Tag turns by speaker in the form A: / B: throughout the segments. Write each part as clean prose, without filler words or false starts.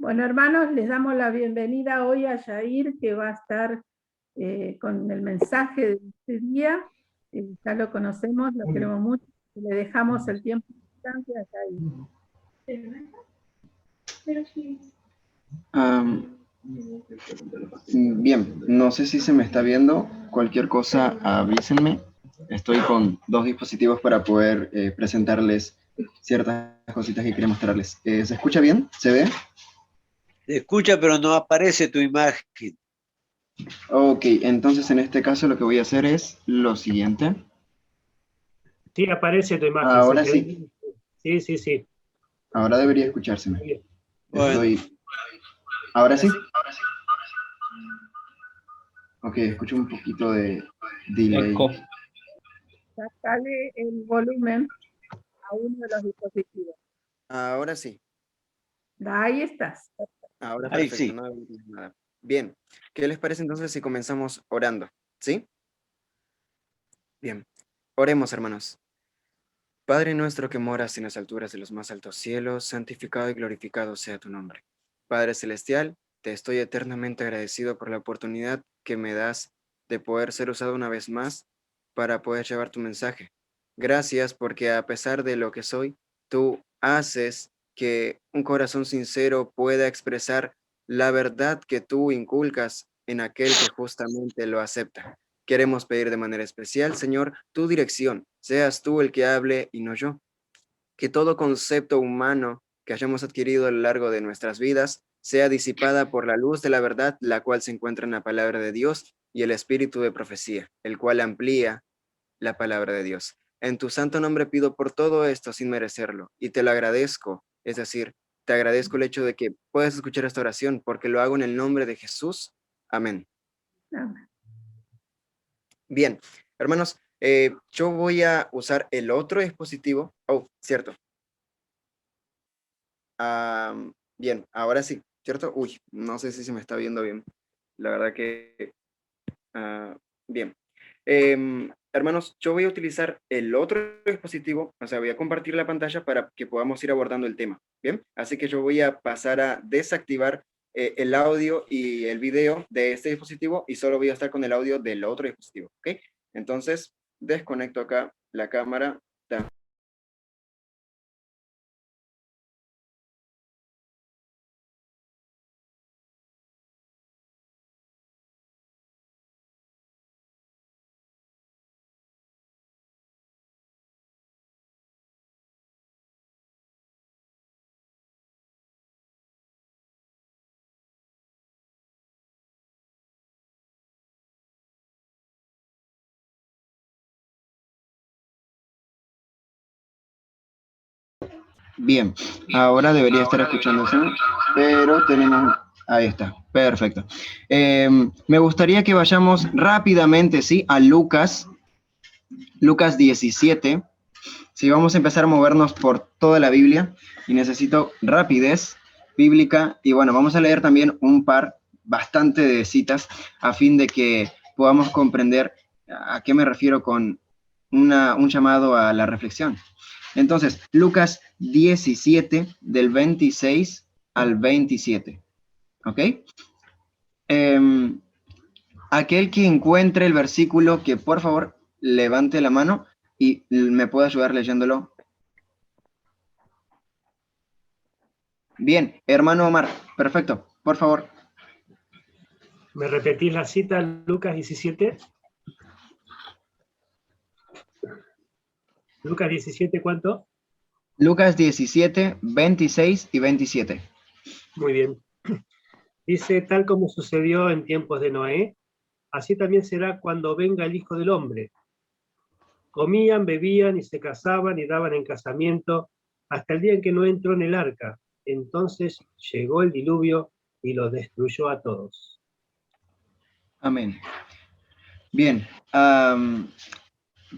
A: Bueno, hermanos, les damos la bienvenida hoy a Yair, que va a estar con el mensaje de este día. Ya lo conocemos, lo queremos mucho. Le dejamos el tiempo importante a Yair.
B: Bien, no sé si se me está viendo. Cualquier cosa, avísenme. Estoy con dos dispositivos para poder presentarles ciertas cositas que quería mostrarles. ¿Se escucha bien? ¿Se ve?
C: Se escucha, pero no aparece tu imagen.
B: Ok, entonces en este caso lo que voy a hacer es lo siguiente.
D: Sí, aparece tu imagen.
B: Ahora sí.
D: Sí.
B: Ahora debería escuchárseme.
C: Bueno.
B: ¿Ahora sí? Ok, escucho un poquito de delay.
A: Sacale el volumen a uno de los dispositivos.
B: Ahora sí.
A: Ahí estás.
B: Ahora
C: Ahí
B: perfecto,
C: sí.
B: no hay nada. Bien, ¿qué les parece entonces si comenzamos orando? ¿Sí? Bien, oremos, hermanos. Padre nuestro que moras en las alturas de los más altos cielos, santificado y glorificado sea tu nombre. Padre celestial, te estoy eternamente agradecido por la oportunidad que me das de poder ser usado una vez más para poder llevar tu mensaje. Gracias porque a pesar de lo que soy, tú haces que un corazón sincero pueda expresar la verdad que tú inculcas en aquel que justamente lo acepta. Queremos pedir de manera especial, Señor, tu dirección. Seas tú el que hable y no yo. Que todo concepto humano que hayamos adquirido a lo largo de nuestras vidas sea disipada por la luz de la verdad, la cual se encuentra en la palabra de Dios y el espíritu de profecía, el cual amplía la palabra de Dios. En tu santo nombre pido por todo esto sin merecerlo y te lo agradezco, es decir, te agradezco el hecho de que puedas escuchar esta oración porque lo hago en el nombre de Jesús. Amén.
A: Amén.
B: Bien, hermanos, yo voy a usar el otro dispositivo. Oh, cierto. Bien, ahora sí, ¿cierto? Uy, no sé si se me está viendo bien. La verdad que... bien. Hermanos, yo voy a utilizar el otro dispositivo, o sea, voy a compartir la pantalla para que podamos ir abordando el tema. Bien, así que yo voy a pasar a desactivar el audio y el video de este dispositivo y solo voy a estar con el audio del otro dispositivo, ¿ok? Entonces, desconecto acá la cámara. Bien, ahora debería estar escuchándose, pero tenemos... Ahí está, perfecto. Me gustaría que vayamos rápidamente, ¿sí? A Lucas 17. Sí, vamos a empezar a movernos por toda la Biblia y necesito rapidez bíblica. Y bueno, vamos a leer también un par bastante de citas a fin de que podamos comprender a qué me refiero con un llamado a la reflexión. Entonces, Lucas 17, del 26 al 27. ¿Ok? Aquel que encuentre el versículo, que por favor levante la mano y me puede ayudar leyéndolo. Bien, hermano Omar, perfecto, por favor.
D: ¿Me repetís la cita, Lucas 17? Lucas 17, ¿cuánto?
B: Lucas 17, 26 y 27.
D: Muy bien. Dice, tal como sucedió en tiempos de Noé, así también será cuando venga el Hijo del Hombre. Comían, bebían y se casaban y daban en casamiento hasta el día en que no entró en el arca. Entonces llegó el diluvio y los destruyó a todos.
B: Amén. Bien,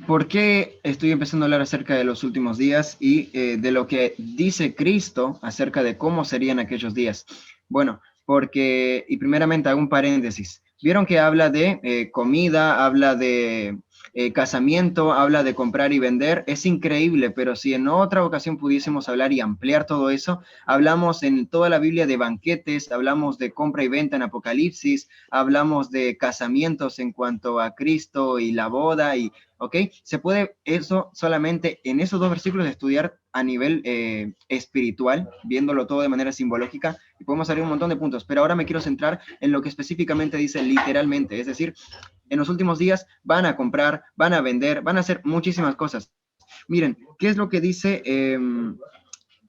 B: ¿por qué estoy empezando a hablar acerca de los últimos días y de lo que dice Cristo acerca de cómo serían aquellos días? Bueno, porque, y primeramente hago un paréntesis, Vieron que habla de comida, habla de casamiento, habla de comprar y vender. Es increíble, pero si en otra ocasión pudiésemos hablar y ampliar todo eso, hablamos en toda la Biblia de banquetes, hablamos de compra y venta en Apocalipsis, hablamos de casamientos en cuanto a Cristo y la boda, y ¿ok? Se puede eso solamente en esos 2 versículos estudiar a nivel espiritual, viéndolo todo de manera simbológica, y podemos salir un montón de puntos, pero ahora me quiero centrar en lo que específicamente dice literalmente, es decir, en los últimos días van a comprar, van a vender, van a hacer muchísimas cosas. Miren, ¿qué es lo que dice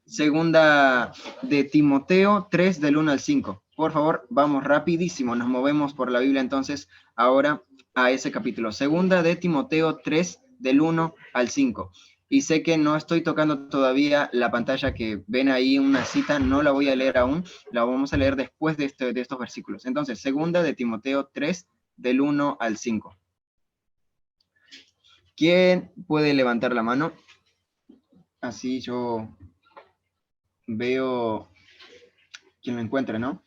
B: segunda de Timoteo 3 del 1 al 5? Por favor, vamos rapidísimo, nos movemos por la Biblia entonces ahora a ese capítulo. Segunda de Timoteo 3 del 1 al 5. Y sé que no estoy tocando todavía la pantalla que ven ahí, una cita, no la voy a leer aún, la vamos a leer después de estos versículos. Entonces, segunda de Timoteo 3 del 1 al 5. ¿Quién puede levantar la mano? Así yo veo quien lo encuentre, ¿no?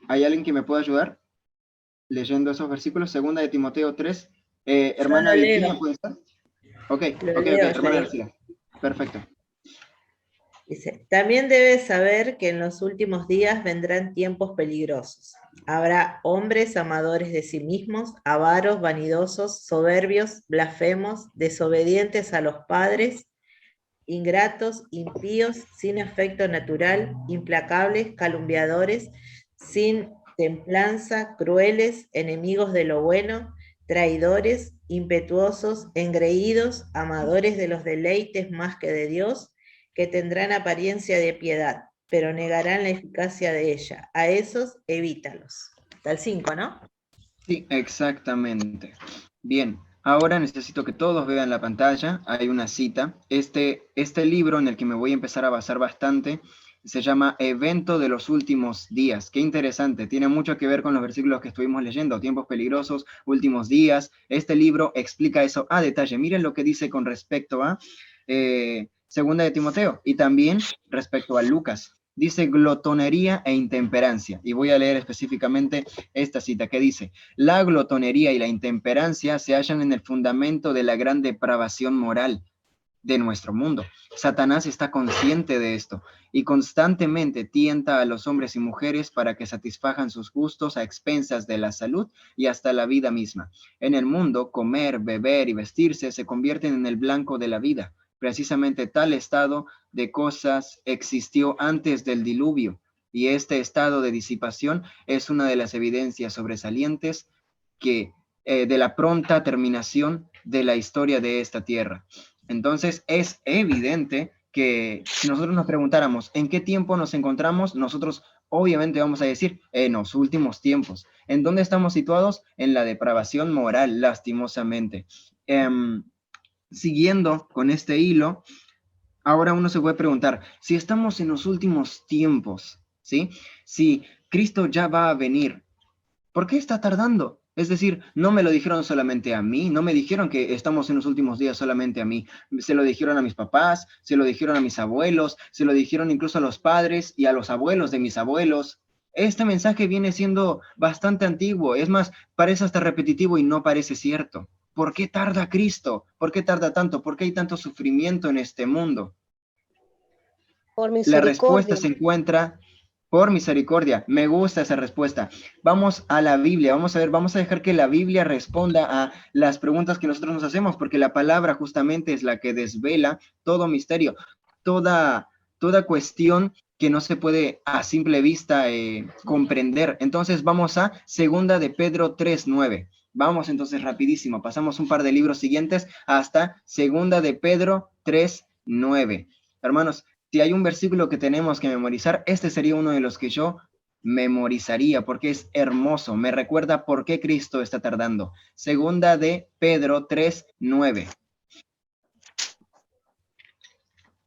B: ¿Hay alguien que me pueda ayudar leyendo esos versículos? Segunda de Timoteo 3. Hermana Virginia, ¿puede estar? Ok, hermana Arcila. Perfecto.
E: Dice, también debes saber que en los últimos días vendrán tiempos peligrosos. Habrá hombres amadores de sí mismos, avaros, vanidosos, soberbios, blasfemos, desobedientes a los padres, ingratos, impíos, sin afecto natural, implacables, calumniadores, sin templanza, crueles, enemigos de lo bueno, traidores, impetuosos, engreídos, amadores de los deleites más que de Dios, que tendrán apariencia de piedad, pero negarán la eficacia de ella. A esos, evítalos. Hasta el 5, ¿no?
B: Sí, exactamente. Bien, ahora necesito que todos vean la pantalla. Hay una cita. Este libro en el que me voy a empezar a basar bastante se llama Evento de los Últimos Días. Qué interesante, tiene mucho que ver con los versículos que estuvimos leyendo, tiempos peligrosos, últimos días. Este libro explica eso a detalle. Miren lo que dice con respecto a segunda de Timoteo y también respecto a Lucas. Dice glotonería e intemperancia. Y voy a leer específicamente esta cita que dice: la glotonería y la intemperancia se hallan en el fundamento de la gran depravación moral de nuestro mundo. Satanás está consciente de esto y constantemente tienta a los hombres y mujeres para que satisfagan sus gustos a expensas de la salud y hasta la vida misma. En el mundo, comer, beber y vestirse se convierten en el blanco de la vida. Precisamente tal estado de cosas existió antes del diluvio, y este estado de disipación es una de las evidencias sobresalientes de la pronta terminación de la historia de esta tierra. Entonces es evidente que si nosotros nos preguntáramos en qué tiempo nos encontramos, nosotros obviamente vamos a decir en los últimos tiempos. ¿En dónde estamos situados? En la depravación moral, lastimosamente. Siguiendo con este hilo, ahora uno se puede preguntar, si estamos en los últimos tiempos, ¿sí? Si Cristo ya va a venir, ¿por qué está tardando? Es decir, no me lo dijeron solamente a mí, no me dijeron que estamos en los últimos días solamente a mí, se lo dijeron a mis papás, se lo dijeron a mis abuelos, se lo dijeron incluso a los padres y a los abuelos de mis abuelos. Este mensaje viene siendo bastante antiguo, es más, parece hasta repetitivo y no parece cierto. ¿Por qué tarda Cristo? ¿Por qué tarda tanto? ¿Por qué hay tanto sufrimiento en este mundo?
F: Por
B: La
F: misericordia.
B: respuesta se encuentra por misericordia. Me gusta esa respuesta. Vamos a la Biblia, vamos a dejar que la Biblia responda a las preguntas que nosotros nos hacemos, porque la palabra justamente es la que desvela todo misterio, toda cuestión que no se puede a simple vista comprender. Entonces vamos a segunda de Pedro 3:9. Vamos entonces rapidísimo, pasamos un par de libros siguientes hasta segunda de Pedro 3:9. Hermanos, si hay un versículo que tenemos que memorizar, este sería uno de los que yo memorizaría, porque es hermoso, me recuerda por qué Cristo está tardando. Segunda de Pedro 3:9.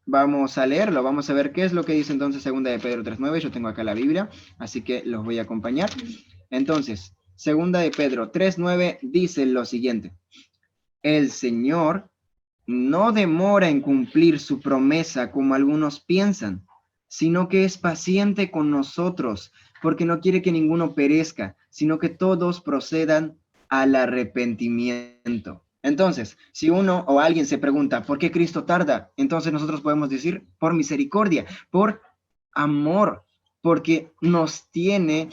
B: Vamos a leerlo, vamos a ver qué es lo que dice entonces segunda de Pedro 3:9. Yo tengo acá la Biblia, así que los voy a acompañar. Entonces, segunda de Pedro 3:9 dice lo siguiente: el Señor no demora en cumplir su promesa como algunos piensan, sino que es paciente con nosotros, porque no quiere que ninguno perezca, sino que todos procedan al arrepentimiento. Entonces, si uno o alguien se pregunta, ¿por qué Cristo tarda? Entonces nosotros podemos decir, por misericordia, por amor, porque nos tiene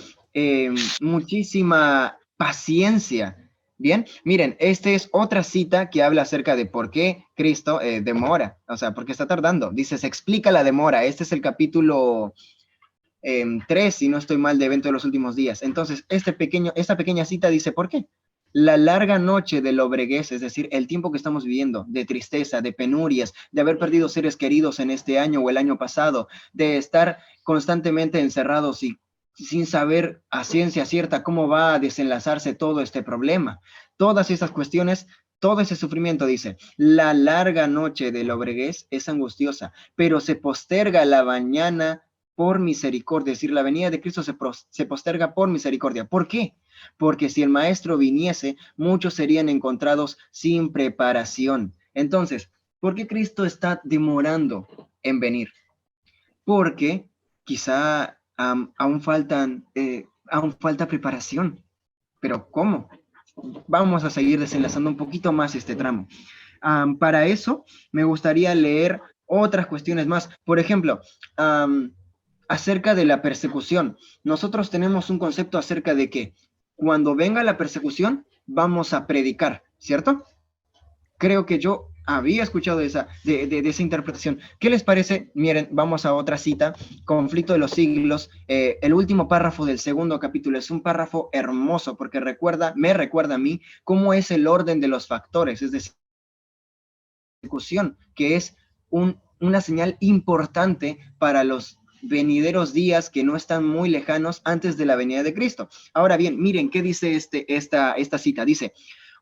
B: muchísima paciencia. Bien, miren, esta es otra cita que habla acerca de por qué Cristo demora, o sea, por qué está tardando. Dice, se explica la demora. Este es el capítulo 3, si no estoy mal, de Evento de los Últimos Días. Entonces, esta pequeña cita dice, ¿por qué? La larga noche de lobreguez, es decir, el tiempo que estamos viviendo, de tristeza, de penurias, de haber perdido seres queridos en este año o el año pasado, de estar constantemente encerrados y sin saber a ciencia cierta cómo va a desenlazarse todo este problema. Todas esas cuestiones, todo ese sufrimiento, dice, la larga noche de lobreguez es angustiosa, pero se posterga la mañana por misericordia, es decir, la venida de Cristo se posterga por misericordia. ¿Por qué? Porque si el maestro viniese, muchos serían encontrados sin preparación. Entonces, ¿por qué Cristo está demorando en venir? Porque quizá aún falta preparación. ¿Pero cómo? Vamos a seguir desenlazando un poquito más este tramo. Para eso, me gustaría leer otras cuestiones más. Por ejemplo, acerca de la persecución. Nosotros tenemos un concepto acerca de que cuando venga la persecución, vamos a predicar, ¿cierto? Creo que yo había escuchado de esa interpretación. ¿Qué les parece? Miren, vamos a otra cita, Conflicto de los Siglos, el último párrafo del 2º capítulo. Es un párrafo hermoso porque me recuerda a mí cómo es el orden de los factores, es decir, persecución, que es una señal importante para los venideros días que no están muy lejanos antes de la venida de Cristo. Ahora bien, miren qué dice esta cita. Dice,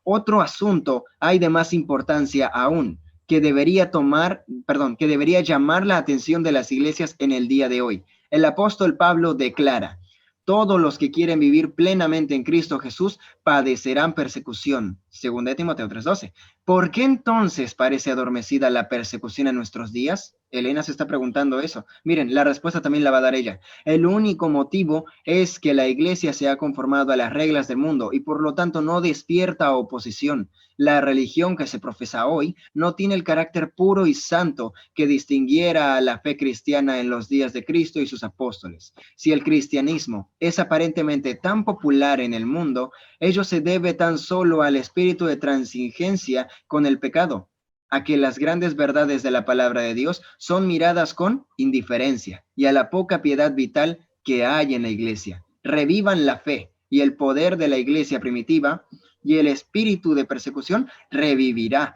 B: otro asunto hay de más importancia aún, que debería llamar la atención de las iglesias en el día de hoy. El apóstol Pablo declara, todos los que quieren vivir plenamente en Cristo Jesús padecerán persecución. 2 Timoteo 3:12. ¿Por qué entonces parece adormecida la persecución en nuestros días? Elena se está preguntando eso. Miren, la respuesta también la va a dar ella. El único motivo es que la iglesia se ha conformado a las reglas del mundo y por lo tanto no despierta oposición. La religión que se profesa hoy no tiene el carácter puro y santo que distinguiera a la fe cristiana en los días de Cristo y sus apóstoles. Si el cristianismo es aparentemente tan popular en el mundo, ello se debe tan solo al espíritu de transigencia con el pecado, a que las grandes verdades de la palabra de Dios son miradas con indiferencia y a la poca piedad vital que hay en la iglesia. Revivan la fe y el poder de la iglesia primitiva y el espíritu de persecución revivirá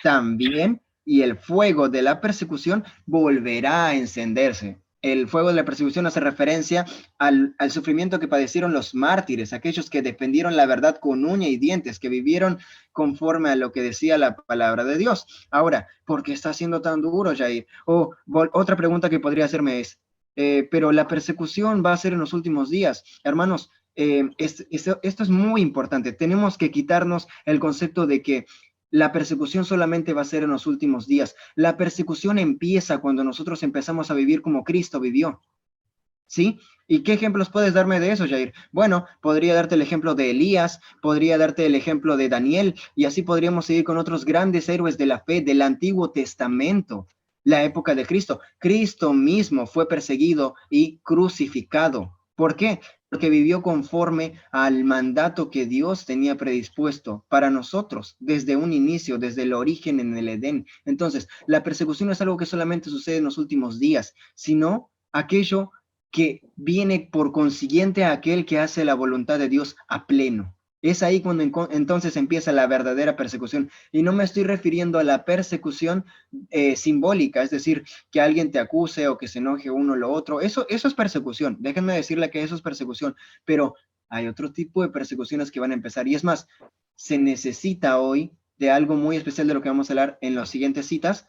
B: también y el fuego de la persecución volverá a encenderse. El fuego de la persecución hace referencia al sufrimiento que padecieron los mártires, aquellos que defendieron la verdad con uña y dientes, que vivieron conforme a lo que decía la palabra de Dios. Ahora, ¿por qué está siendo tan duro, Jair? Otra pregunta que podría hacerme es, pero la persecución va a ser en los últimos días. Hermanos, esto es muy importante. Tenemos que quitarnos el concepto de que la persecución solamente va a ser en los últimos días. La persecución empieza cuando nosotros empezamos a vivir como Cristo vivió. ¿Sí? ¿Y qué ejemplos puedes darme de eso, Jair? Bueno, podría darte el ejemplo de Elías, podría darte el ejemplo de Daniel, y así podríamos seguir con otros grandes héroes de la fe del Antiguo Testamento, la época de Cristo. Cristo mismo fue perseguido y crucificado. ¿Por qué? Porque vivió conforme al mandato que Dios tenía predispuesto para nosotros desde un inicio, desde el origen en el Edén. Entonces, la persecución no es algo que solamente sucede en los últimos días, sino aquello que viene por consiguiente a aquel que hace la voluntad de Dios a pleno. Es ahí cuando entonces empieza la verdadera persecución. Y no me estoy refiriendo a la persecución simbólica, es decir, que alguien te acuse o que se enoje uno o lo otro. Eso es persecución. Déjenme decirle que eso es persecución. Pero hay otro tipo de persecuciones que van a empezar. Y es más, se necesita hoy de algo muy especial de lo que vamos a hablar en las siguientes citas,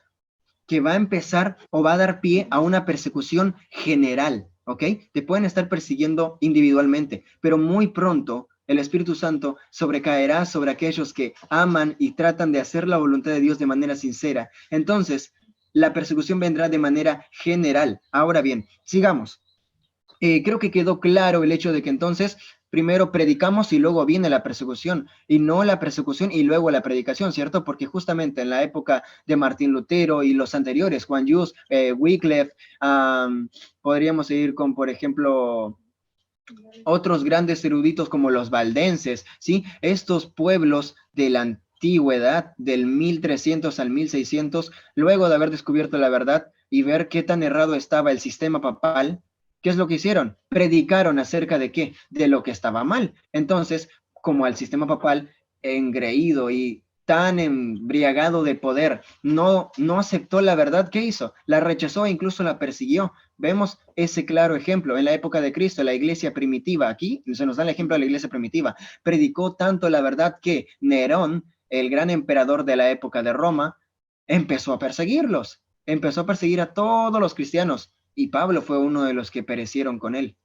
B: que va a empezar o va a dar pie a una persecución general, ¿ok? Te pueden estar persiguiendo individualmente, pero muy pronto el Espíritu Santo sobrecaerá sobre aquellos que aman y tratan de hacer la voluntad de Dios de manera sincera. Entonces, la persecución vendrá de manera general. Ahora bien, sigamos. creo que quedó claro el hecho de que entonces primero predicamos y luego viene la persecución, y no la persecución y luego la predicación, ¿cierto? Porque justamente en la época de Martín Lutero y los anteriores, Juan Hus, Wycliffe, podríamos seguir con, por ejemplo, otros grandes eruditos como los valdenses, ¿sí? Estos pueblos de la antigüedad, del 1300 al 1600, luego de haber descubierto la verdad y ver qué tan errado estaba el sistema papal, ¿qué es lo que hicieron? Predicaron acerca de qué, de lo que estaba mal. Entonces, como el sistema papal engreído y tan embriagado de poder no aceptó la verdad, ¿qué hizo? La rechazó e incluso la persiguió. Vemos ese claro ejemplo en la época de Cristo, la iglesia primitiva. Aquí se nos da el ejemplo de la iglesia primitiva. Predicó tanto la verdad que Nerón, el gran emperador de la época de Roma, empezó a perseguirlos. Empezó a perseguir a todos los cristianos y Pablo fue uno de los que perecieron con él.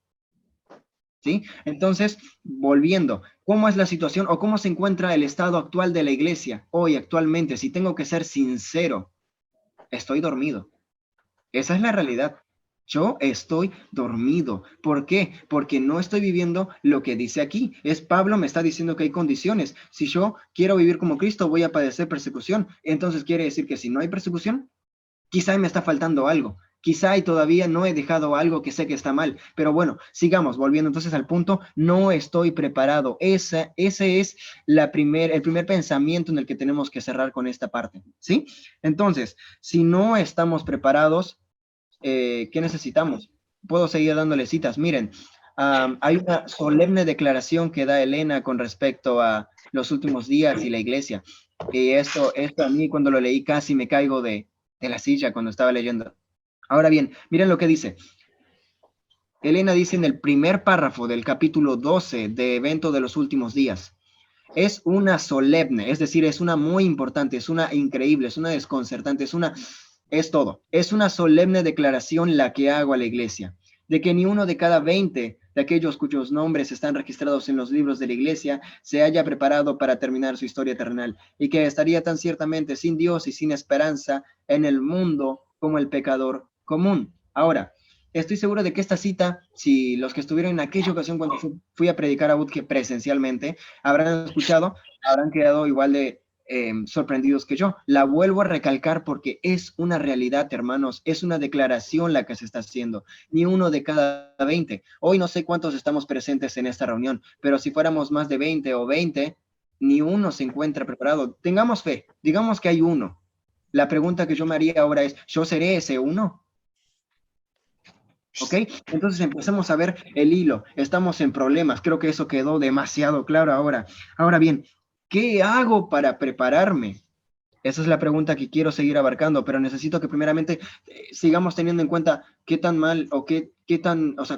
B: ¿Sí? Entonces, volviendo, ¿cómo es la situación o cómo se encuentra el estado actual de la iglesia hoy actualmente? Si tengo que ser sincero, estoy dormido. Esa es la realidad. Yo estoy dormido. ¿Por qué? Porque no estoy viviendo lo que dice aquí. Pablo me está diciendo que hay condiciones. Si yo quiero vivir como Cristo, voy a padecer persecución. Entonces quiere decir que si no hay persecución, quizá me está faltando algo. Quizá y todavía no he dejado algo que sé que está mal. Pero bueno, sigamos, volviendo entonces al punto, no estoy preparado. Ese es el primer pensamiento en el que tenemos que cerrar con esta parte, ¿sí? Entonces, si no estamos preparados, ¿qué necesitamos? Puedo seguir dándole citas. Miren, hay una solemne declaración que da Elena con respecto a los últimos días y la iglesia. Y esto a mí cuando lo leí casi me caigo de la silla cuando estaba leyendo. Ahora bien, miren lo que dice. Elena dice en el primer párrafo del capítulo 12 de Evento de los Últimos Días. Es una solemne, es decir, es una muy importante, es una increíble, es una desconcertante, es todo. Es una solemne declaración la que hago a la iglesia, de que ni uno de cada 20 de aquellos cuyos nombres están registrados en los libros de la iglesia se haya preparado para terminar su historia terrenal, y que estaría tan ciertamente sin Dios y sin esperanza en el mundo como el pecador común. Ahora, estoy seguro de que esta cita, si los que estuvieron en aquella ocasión cuando fui a predicar a Budge presencialmente, habrán escuchado, habrán quedado igual de sorprendidos que yo. La vuelvo a recalcar porque es una realidad, hermanos, es una declaración la que se está haciendo. Ni uno de cada 20. Hoy no sé cuántos estamos presentes en esta reunión, pero si fuéramos más de 20 o 20, ni uno se encuentra preparado. Tengamos fe, digamos que hay uno. La pregunta que yo me haría ahora es, ¿yo seré ese uno? ¿Ok? Entonces empezamos a ver el hilo. Estamos en problemas. Creo que eso quedó demasiado claro ahora. Ahora bien, ¿qué hago para prepararme? Esa es la pregunta que quiero seguir abarcando, pero necesito que primeramente sigamos teniendo en cuenta qué tan mal o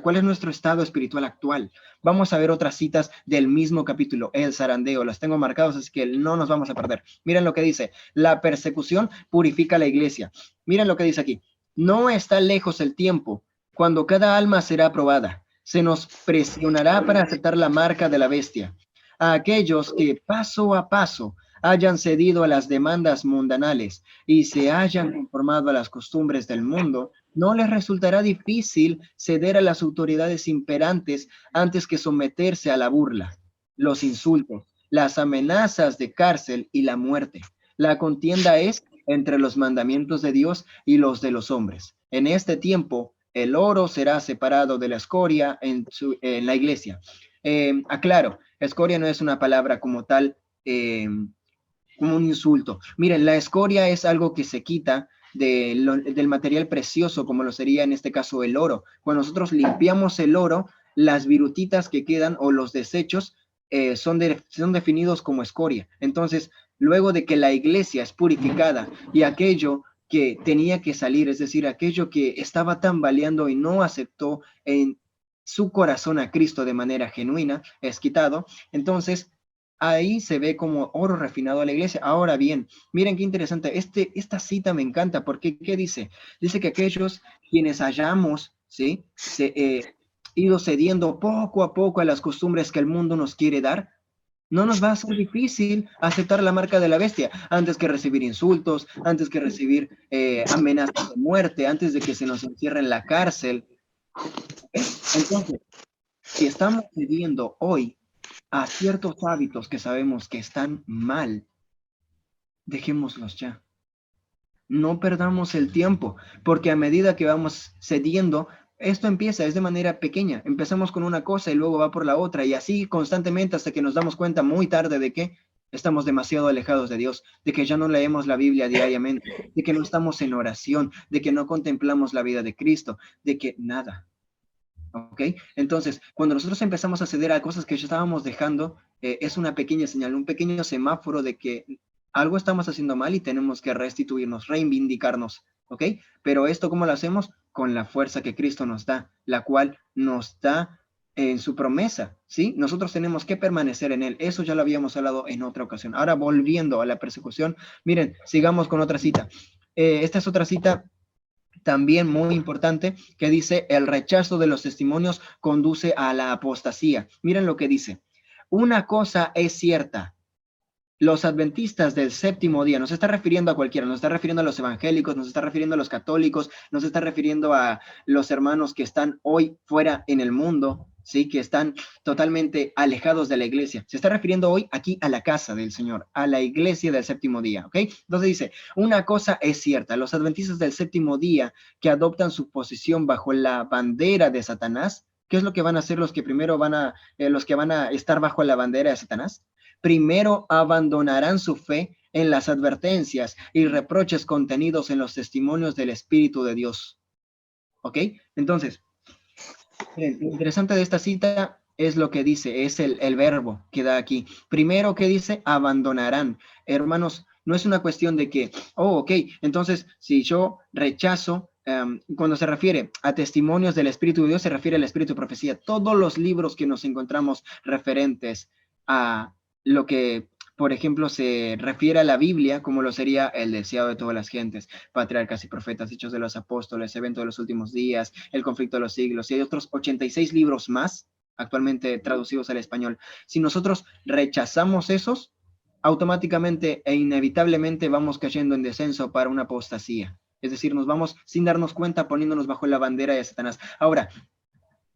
B: cuál es nuestro estado espiritual actual. Vamos a ver otras citas del mismo capítulo, el zarandeo. Las tengo marcadas, así que no nos vamos a perder. Miren lo que dice. La persecución purifica la iglesia. Miren lo que dice aquí. No está lejos el tiempo cuando cada alma será aprobada. Se nos presionará para aceptar la marca de la bestia. A aquellos que paso a paso hayan cedido a las demandas mundanales y se hayan conformado a las costumbres del mundo, no les resultará difícil ceder a las autoridades imperantes antes que someterse a la burla, los insultos, las amenazas de cárcel y la muerte. La contienda es entre los mandamientos de Dios y los de los hombres. En este tiempo, el oro será separado de la escoria en la iglesia. Aclaro, escoria no es una palabra como tal, como un insulto. Miren, la escoria es algo que se quita del material precioso, como lo sería en este caso el oro. Cuando nosotros limpiamos el oro, las virutitas que quedan o los desechos son definidos como escoria. Entonces, luego de que la iglesia es purificada y aquello que tenía que salir, es decir, aquello que estaba tambaleando y no aceptó en su corazón a Cristo de manera genuina, es quitado. Entonces, ahí se ve como oro refinado a la iglesia. Ahora bien, miren qué interesante. Esta cita me encanta porque, ¿qué dice? Dice que aquellos quienes hayamos, ¿sí? Ido cediendo poco a poco a las costumbres que el mundo nos quiere dar, no nos va a ser difícil aceptar la marca de la bestia antes que recibir insultos, antes que recibir amenazas de muerte, antes de que se nos encierre en la cárcel. Entonces, si estamos cediendo hoy a ciertos hábitos que sabemos que están mal, dejémoslos ya. No perdamos el tiempo, porque a medida que vamos cediendo, esto empieza, es de manera pequeña. Empezamos con una cosa y luego va por la otra, y así constantemente hasta que nos damos cuenta muy tarde de que estamos demasiado alejados de Dios, de que ya no leemos la Biblia diariamente, de que no estamos en oración, de que no contemplamos la vida de Cristo, de que nada. ¿Ok? Entonces, cuando nosotros empezamos a ceder a cosas que ya estábamos dejando, es una pequeña señal, un pequeño semáforo de que algo estamos haciendo mal y tenemos que restituirnos, reivindicarnos, ¿ok? Pero esto, ¿cómo lo hacemos? Con la fuerza que Cristo nos da, la cual nos da en su promesa, ¿sí? Nosotros tenemos que permanecer en Él. Eso ya lo habíamos hablado en otra ocasión. Ahora, volviendo a la persecución, miren, sigamos con otra cita. Esta es otra cita también muy importante, que dice: el rechazo de los testimonios conduce a la apostasía. Miren lo que dice: una cosa es cierta, los adventistas del séptimo día, no se está refiriendo a cualquiera, nos está refiriendo a los evangélicos, nos está refiriendo a los católicos, nos está refiriendo a los hermanos que están hoy fuera en el mundo, ¿sí? Que están totalmente alejados de la iglesia. Se está refiriendo hoy aquí a la casa del Señor, a la iglesia del séptimo día, ¿ok? Entonces dice: una cosa es cierta, los adventistas del séptimo día que adoptan su posición bajo la bandera de Satanás, ¿qué es lo que van a hacer los que primero los que van a estar bajo la bandera de Satanás? Primero abandonarán su fe en las advertencias y reproches contenidos en los testimonios del Espíritu de Dios. ¿Ok? Entonces, miren, lo interesante de esta cita es lo que dice, es el verbo que da aquí. Primero, ¿qué dice? Abandonarán. Hermanos, no es una cuestión de que, ok, entonces si yo rechazo, cuando se refiere a testimonios del Espíritu de Dios, se refiere al Espíritu de profecía. Todos los libros que nos encontramos referentes a lo que, por ejemplo, se refiere a la Biblia, como lo sería el deseado de todas las gentes, patriarcas y profetas, hechos de los apóstoles, evento de los últimos días, el conflicto de los siglos, y hay otros 86 libros más actualmente traducidos al español. Si nosotros rechazamos esos, automáticamente e inevitablemente vamos cayendo en descenso para una apostasía. Es decir, nos vamos sin darnos cuenta poniéndonos bajo la bandera de Satanás. Ahora,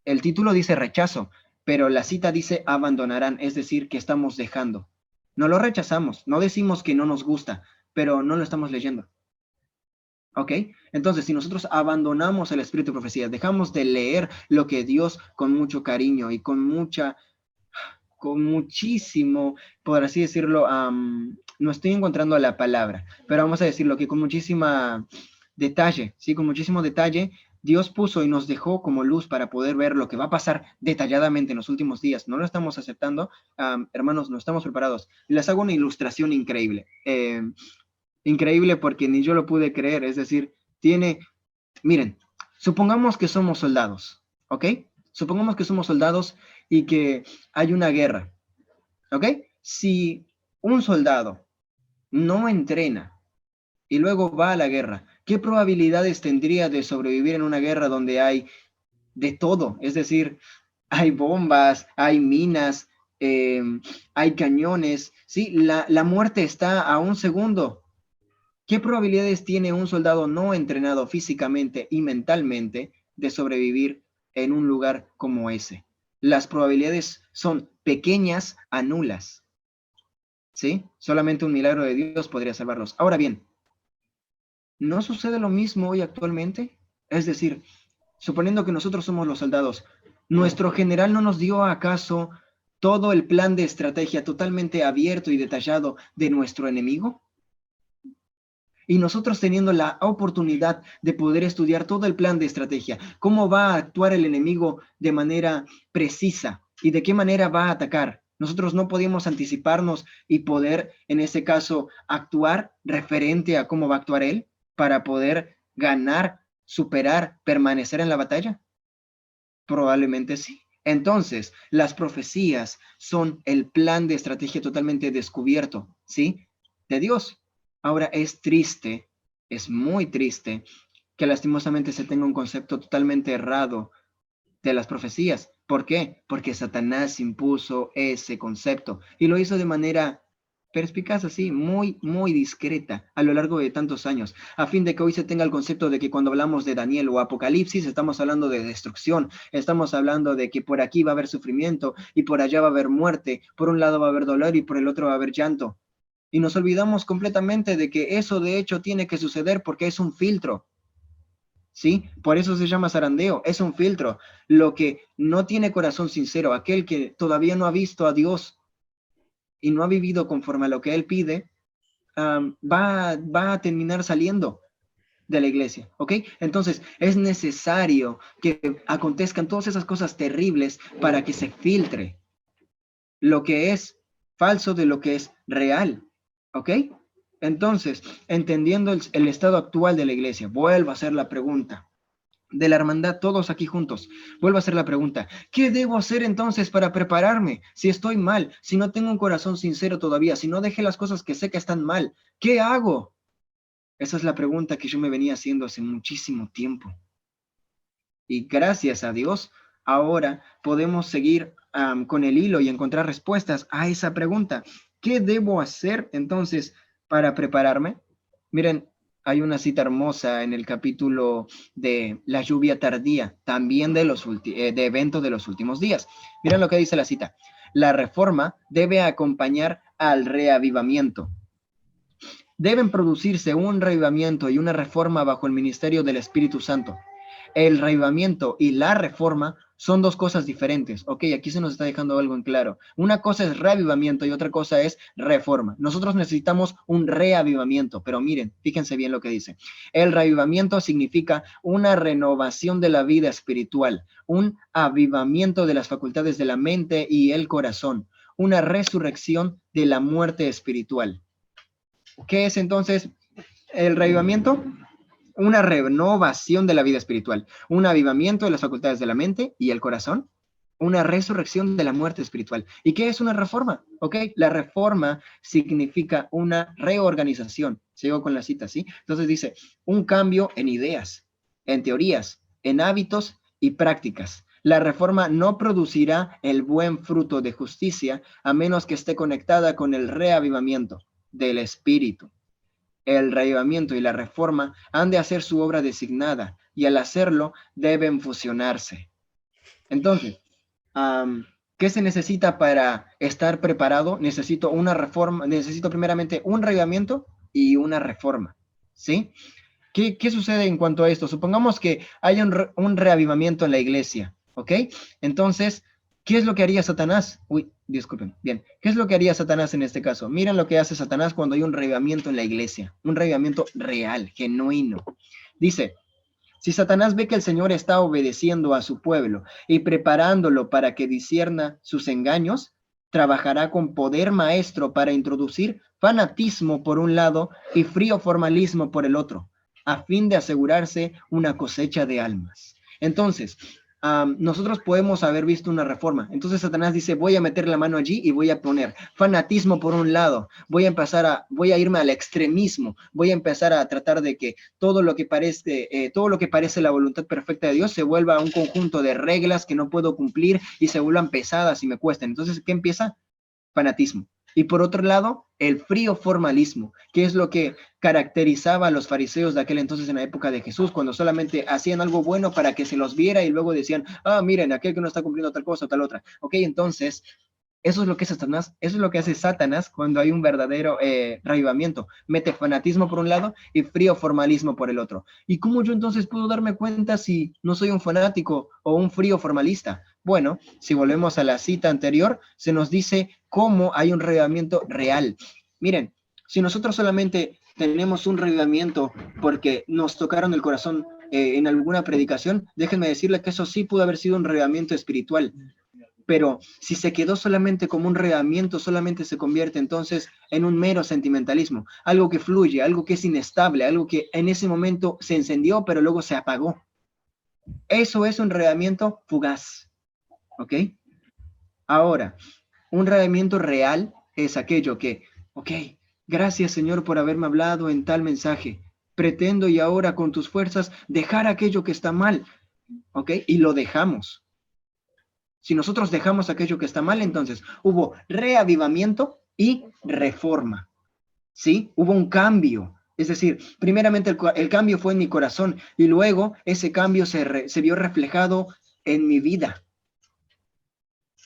B: el título dice rechazo, pero la cita dice abandonarán, es decir, que estamos dejando. No lo rechazamos, no decimos que no nos gusta, pero no lo estamos leyendo. ¿Ok? Entonces, si nosotros abandonamos el espíritu de profecía, dejamos de leer lo que Dios con mucho cariño y con muchísimo, por así decirlo, no estoy encontrando la palabra, pero vamos a decirlo que con muchísima detalle, ¿sí? Con muchísimo detalle, Dios puso y nos dejó como luz para poder ver lo que va a pasar detalladamente en los últimos días. No lo estamos aceptando, hermanos, no estamos preparados. Les hago una ilustración increíble. Increíble porque ni yo lo pude creer. Es decir, miren, supongamos que somos soldados, ¿ok? Supongamos que somos soldados y que hay una guerra, ¿ok? Si un soldado no entrena y luego va a la guerra, ¿qué probabilidades tendría de sobrevivir en una guerra donde hay de todo? Es decir, hay bombas, hay minas, hay cañones, ¿sí? La muerte está a un segundo. ¿Qué probabilidades tiene un soldado no entrenado físicamente y mentalmente de sobrevivir en un lugar como ese? Las probabilidades son pequeñas a nulas, ¿sí? Solamente un milagro de Dios podría salvarlos. Ahora bien, ¿no sucede lo mismo hoy actualmente? Es decir, suponiendo que nosotros somos los soldados, ¿nuestro general no nos dio acaso todo el plan de estrategia totalmente abierto y detallado de nuestro enemigo? Y nosotros teniendo la oportunidad de poder estudiar todo el plan de estrategia, cómo va a actuar el enemigo de manera precisa y de qué manera va a atacar. Nosotros no podíamos anticiparnos y poder, en ese caso, actuar referente a cómo va a actuar él para poder ganar, superar, permanecer en la batalla. Probablemente sí. Entonces, las profecías son el plan de estrategia totalmente descubierto, ¿sí? De Dios. Ahora es triste, es muy triste que lastimosamente se tenga un concepto totalmente errado de las profecías. ¿Por qué? Porque Satanás impuso ese concepto y lo hizo de manera perspicaz así, muy, muy discreta a lo largo de tantos años, a fin de que hoy se tenga el concepto de que cuando hablamos de Daniel o Apocalipsis, estamos hablando de destrucción, estamos hablando de que por aquí va a haber sufrimiento y por allá va a haber muerte, por un lado va a haber dolor y por el otro va a haber llanto. Y nos olvidamos completamente de que eso de hecho tiene que suceder porque es un filtro. ¿Sí? Por eso se llama zarandeo, es un filtro. Lo que no tiene corazón sincero, aquel que todavía no ha visto a Dios y no ha vivido conforme a lo que Él pide, va a terminar saliendo de la iglesia, ¿ok? Entonces, es necesario que acontezcan todas esas cosas terribles para que se filtre lo que es falso de lo que es real, ¿ok? Entonces, entendiendo el estado actual de la iglesia, vuelvo a hacer la pregunta de la hermandad, todos aquí juntos, vuelvo a hacer la pregunta, ¿qué debo hacer entonces para prepararme? Si estoy mal, si no tengo un corazón sincero todavía, si no dejé las cosas que sé que están mal, ¿qué hago? Esa es la pregunta que yo me venía haciendo hace muchísimo tiempo. Y gracias a Dios, ahora podemos seguir con el hilo y encontrar respuestas a esa pregunta. ¿Qué debo hacer entonces para prepararme? Miren, hay una cita hermosa en el capítulo de la lluvia tardía, también de eventos de los últimos días. Miren lo que dice la cita. La reforma debe acompañar al reavivamiento. Deben producirse un reavivamiento y una reforma bajo el ministerio del Espíritu Santo. El reavivamiento y la reforma son dos cosas diferentes. Ok, aquí se nos está dejando algo en claro. Una cosa es reavivamiento y otra cosa es reforma. Nosotros necesitamos un reavivamiento, pero miren, fíjense bien lo que dice. El reavivamiento significa una renovación de la vida espiritual, un avivamiento de las facultades de la mente y el corazón, una resurrección de la muerte espiritual. ¿Qué es entonces el reavivamiento? Una renovación de la vida espiritual, un avivamiento de las facultades de la mente y el corazón, una resurrección de la muerte espiritual. ¿Y qué es una reforma? ¿Ok? La reforma significa una reorganización. Sigo con la cita, ¿sí? Entonces dice, un cambio en ideas, en teorías, en hábitos y prácticas. La reforma no producirá el buen fruto de justicia a menos que esté conectada con el reavivamiento del espíritu. El reavivamiento y la reforma han de hacer su obra designada y al hacerlo deben fusionarse. Entonces, ¿qué se necesita para estar preparado? Necesito una reforma, necesito primeramente un reavivamiento y una reforma, ¿sí? ¿Qué sucede en cuanto a esto? Supongamos que hay un reavivamiento en la iglesia, ¿ok? Entonces, ¿qué es lo que haría Satanás? Uy, disculpen. Bien, ¿qué es lo que haría Satanás en este caso? Miren lo que hace Satanás cuando hay un reavivamiento en la iglesia, un reavivamiento real, genuino. Dice, si Satanás ve que el Señor está obedeciendo a su pueblo y preparándolo para que discierna sus engaños, trabajará con poder maestro para introducir fanatismo por un lado y frío formalismo por el otro, a fin de asegurarse una cosecha de almas. Entonces, nosotros podemos haber visto una reforma. Entonces Satanás dice, voy a meter la mano allí y voy a poner fanatismo por un lado, voy a irme al extremismo, voy a empezar a tratar de que todo lo que parece la voluntad perfecta de Dios se vuelva un conjunto de reglas que no puedo cumplir y se vuelvan pesadas y me cuesten. Entonces, ¿qué empieza? Fanatismo. Y por otro lado, el frío formalismo, que es lo que caracterizaba a los fariseos de aquel entonces en la época de Jesús, cuando solamente hacían algo bueno para que se los viera y luego decían, miren, aquel que no está cumpliendo tal cosa o tal otra. Ok, entonces, eso es lo que es Satanás, eso es lo que hace Satanás cuando hay un verdadero reavivamiento. Mete fanatismo por un lado y frío formalismo por el otro. ¿Y cómo yo entonces puedo darme cuenta si no soy un fanático o un frío formalista? Bueno, si volvemos a la cita anterior, se nos dice cómo hay un reavivamiento real. Miren, si nosotros solamente tenemos un reavivamiento porque nos tocaron el corazón en alguna predicación, déjenme decirle que eso sí pudo haber sido un reavivamiento espiritual. Pero si se quedó solamente como un reavivamiento, solamente se convierte entonces en un mero sentimentalismo, algo que fluye, algo que es inestable, algo que en ese momento se encendió, pero luego se apagó. Eso es un reavivamiento fugaz. ¿Ok? Ahora, un reavivamiento real es aquello que, ok, gracias Señor por haberme hablado en tal mensaje. Pretendo y ahora con tus fuerzas dejar aquello que está mal. ¿Ok? Y lo dejamos. Si nosotros dejamos aquello que está mal, entonces hubo reavivamiento y reforma, ¿sí? Hubo un cambio. Es decir, primeramente el cambio fue en mi corazón y luego ese cambio se vio reflejado en mi vida.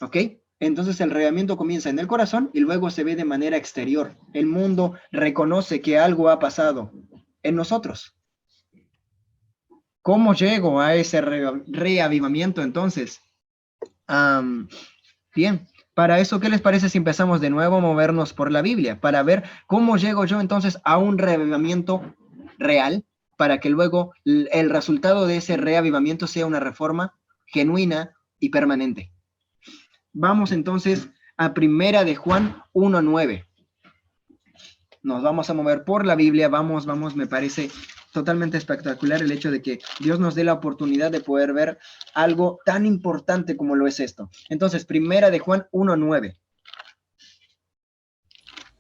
B: ¿Ok? Entonces el reavivamiento comienza en el corazón y luego se ve de manera exterior. El mundo reconoce que algo ha pasado en nosotros. ¿Cómo llego a ese reavivamiento entonces? Bien, para eso, ¿qué les parece si empezamos de nuevo a movernos por la Biblia? Para ver cómo llego yo entonces a un reavivamiento real, para que luego el resultado de ese reavivamiento sea una reforma genuina y permanente. Vamos entonces a Primera de Juan 1:9. Nos vamos a mover por la Biblia, vamos, me parece totalmente espectacular el hecho de que Dios nos dé la oportunidad de poder ver algo tan importante como lo es esto. Entonces, Primera de Juan 1:9.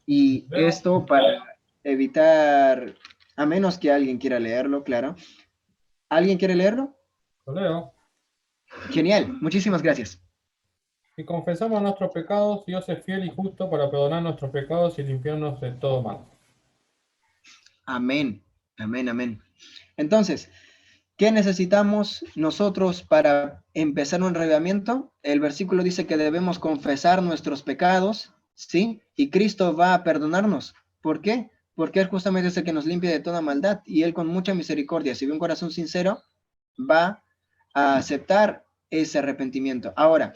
B: Y esto para evitar, a menos que alguien quiera leerlo, claro. ¿Alguien quiere leerlo?
G: Lo leo.
B: Genial, muchísimas gracias.
G: Si confesamos nuestros pecados, Dios es fiel y justo para perdonar nuestros pecados y limpiarnos de todo mal.
B: Amén, amén, amén. Entonces, ¿qué necesitamos nosotros para empezar un reavivamiento? El versículo dice que debemos confesar nuestros pecados, ¿sí? Y Cristo va a perdonarnos. ¿Por qué? Porque Él justamente es el que nos limpia de toda maldad y Él con mucha misericordia, si ve un corazón sincero, va a aceptar ese arrepentimiento. Ahora,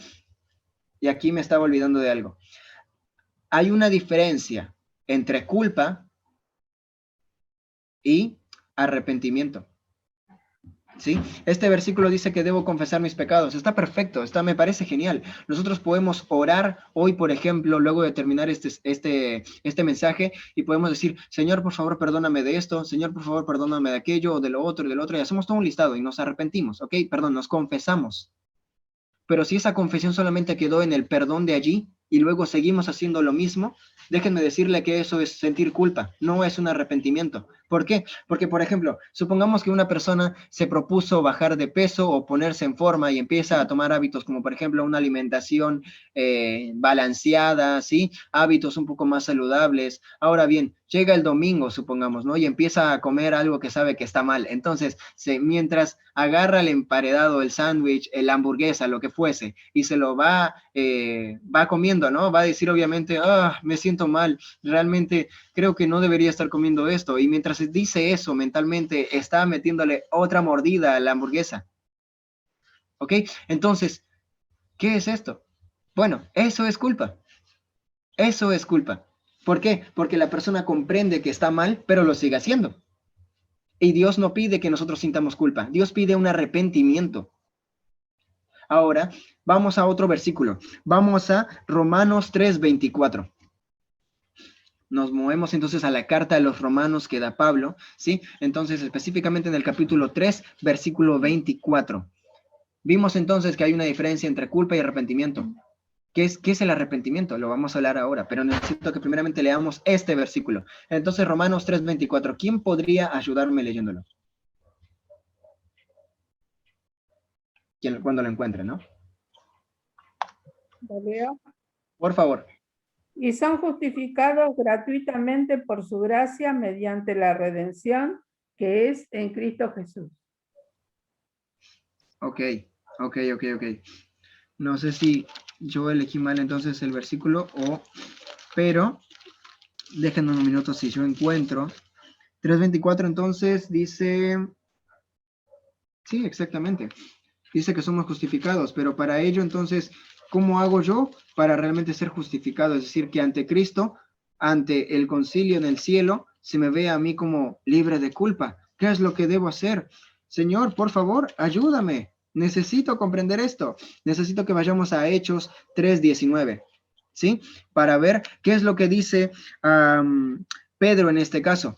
B: y aquí me estaba olvidando de algo. Hay una diferencia entre culpa y arrepentimiento. ¿Sí? Este versículo dice que debo confesar mis pecados. Está perfecto, me parece genial. Nosotros podemos orar hoy, por ejemplo, luego de terminar este mensaje, y podemos decir, Señor, por favor, perdóname de esto, Señor, por favor, perdóname de aquello, o de lo otro, y hacemos todo un listado y nos arrepentimos, ¿ok? Perdón, nos confesamos. Pero si esa confesión solamente quedó en el perdón de allí y luego seguimos haciendo lo mismo, déjenme decirle que eso es sentir culpa, no es un arrepentimiento. ¿Por qué? Porque, por ejemplo, supongamos que una persona se propuso bajar de peso o ponerse en forma y empieza a tomar hábitos como, por ejemplo, una alimentación balanceada, ¿sí? Hábitos un poco más saludables. Ahora bien, llega el domingo, supongamos, ¿no? Y empieza a comer algo que sabe que está mal. Entonces, mientras agarra el emparedado, el sándwich, la hamburguesa, lo que fuese, y se lo va comiendo, ¿no? Va a decir obviamente, me siento mal, realmente creo que no debería estar comiendo esto. Y mientras dice eso mentalmente, está metiéndole otra mordida a la hamburguesa. ¿Ok? Entonces, ¿qué es esto? Bueno, eso es culpa. Eso es culpa. ¿Por qué? Porque la persona comprende que está mal, pero lo sigue haciendo. Y Dios no pide que nosotros sintamos culpa. Dios pide un arrepentimiento. Ahora, vamos a otro versículo. Vamos a Romanos 3:24. Nos movemos entonces a la carta de los Romanos que da Pablo, ¿sí? Entonces, específicamente en el capítulo 3, versículo 24. Vimos entonces que hay una diferencia entre culpa y arrepentimiento. ¿Qué es el arrepentimiento? Lo vamos a hablar ahora, pero necesito que primeramente leamos este versículo. Entonces, Romanos 3:24. ¿Quién podría ayudarme leyéndolo? Cuando lo encuentre, ¿no?
A: ¿Lo leo?
B: Por favor.
A: Y son justificados gratuitamente por su gracia mediante la redención que es en Cristo Jesús.
B: Ok. No sé si yo elegí mal entonces el versículo pero déjenme un minuto si yo encuentro. 3:24 entonces dice, sí, exactamente. Dice que somos justificados, pero para ello entonces, ¿cómo hago yo para realmente ser justificado? Es decir, que ante Cristo, ante el concilio en el cielo, se me ve a mí como libre de culpa. ¿Qué es lo que debo hacer? Señor, por favor, ayúdame. Necesito comprender esto. Necesito que vayamos a Hechos 3:19, ¿sí? Para ver qué es lo que dice Pedro en este caso.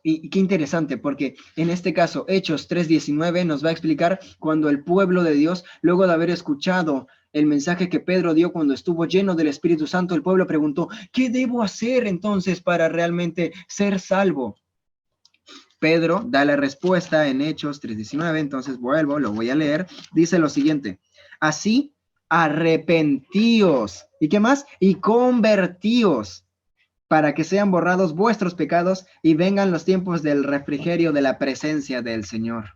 B: Y qué interesante, porque en este caso, Hechos 3:19 nos va a explicar cuando el pueblo de Dios, luego de haber escuchado el mensaje que Pedro dio cuando estuvo lleno del Espíritu Santo, el pueblo preguntó, ¿qué debo hacer entonces para realmente ser salvo? Pedro da la respuesta en Hechos 3:19, entonces lo voy a leer, dice lo siguiente, así
H: arrepentíos. ¿Y qué más? Y convertíos, para que sean borrados vuestros pecados y vengan los tiempos del refrigerio de la presencia del Señor.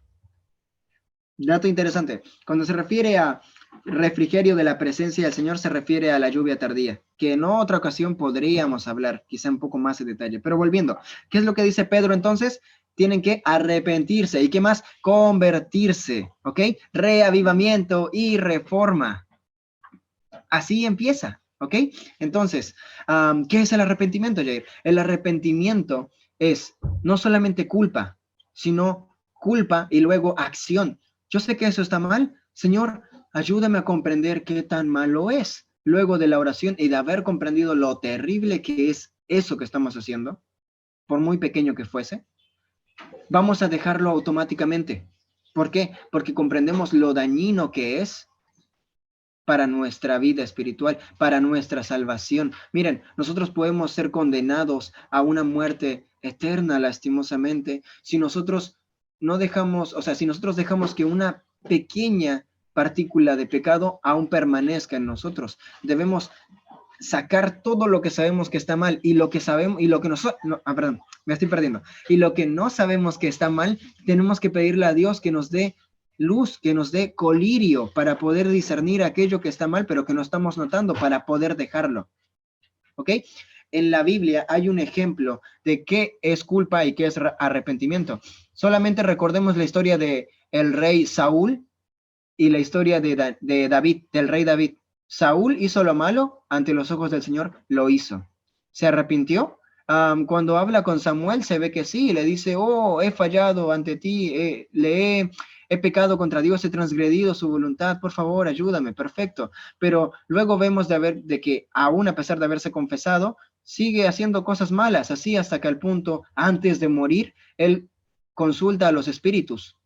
H: Dato interesante, cuando se refiere a refrigerio de la presencia del Señor, se refiere a la lluvia tardía, que en otra ocasión podríamos hablar, quizá un poco más en detalle. Pero volviendo, ¿qué es lo que dice Pedro entonces? Tienen que arrepentirse. ¿Y qué más? Convertirse, ¿ok? Reavivamiento y reforma. Así empieza. ¿Ok? Entonces, ¿qué es el arrepentimiento, Jair? El arrepentimiento es no solamente culpa, sino culpa y luego acción. Yo sé que eso está mal. Señor, ayúdame a comprender qué tan malo es. Luego de la oración y de haber comprendido lo terrible que es eso que estamos haciendo, por muy pequeño que fuese, vamos a dejarlo automáticamente. ¿Por qué? Porque comprendemos lo dañino que es para nuestra vida espiritual, para nuestra salvación. Miren, nosotros podemos ser condenados a una muerte eterna, lastimosamente, si nosotros no dejamos, o sea, si nosotros dejamos que una pequeña partícula de pecado aún permanezca en nosotros. Debemos sacar todo lo que sabemos que está mal y lo que sabemos, y lo que perdón, me estoy perdiendo. Y lo que no sabemos que está mal, tenemos que pedirle a Dios que nos dé luz, que nos dé colirio para poder discernir aquello que está mal, pero que no estamos notando, para poder dejarlo. ¿Ok? En la Biblia hay un ejemplo de qué es culpa y qué es arrepentimiento. Solamente recordemos la historia de el rey Saúl y la historia de David, del rey David. Saúl hizo lo malo ante los ojos del Señor, lo hizo. ¿Se arrepintió? Cuando habla con Samuel se ve que sí, le dice, oh, he fallado ante ti, he pecado contra Dios, he transgredido su voluntad, por favor, ayúdame, perfecto. Pero luego vemos de que aún a pesar de haberse confesado, sigue haciendo cosas malas, así hasta que al punto, antes de morir, él consulta a los espíritus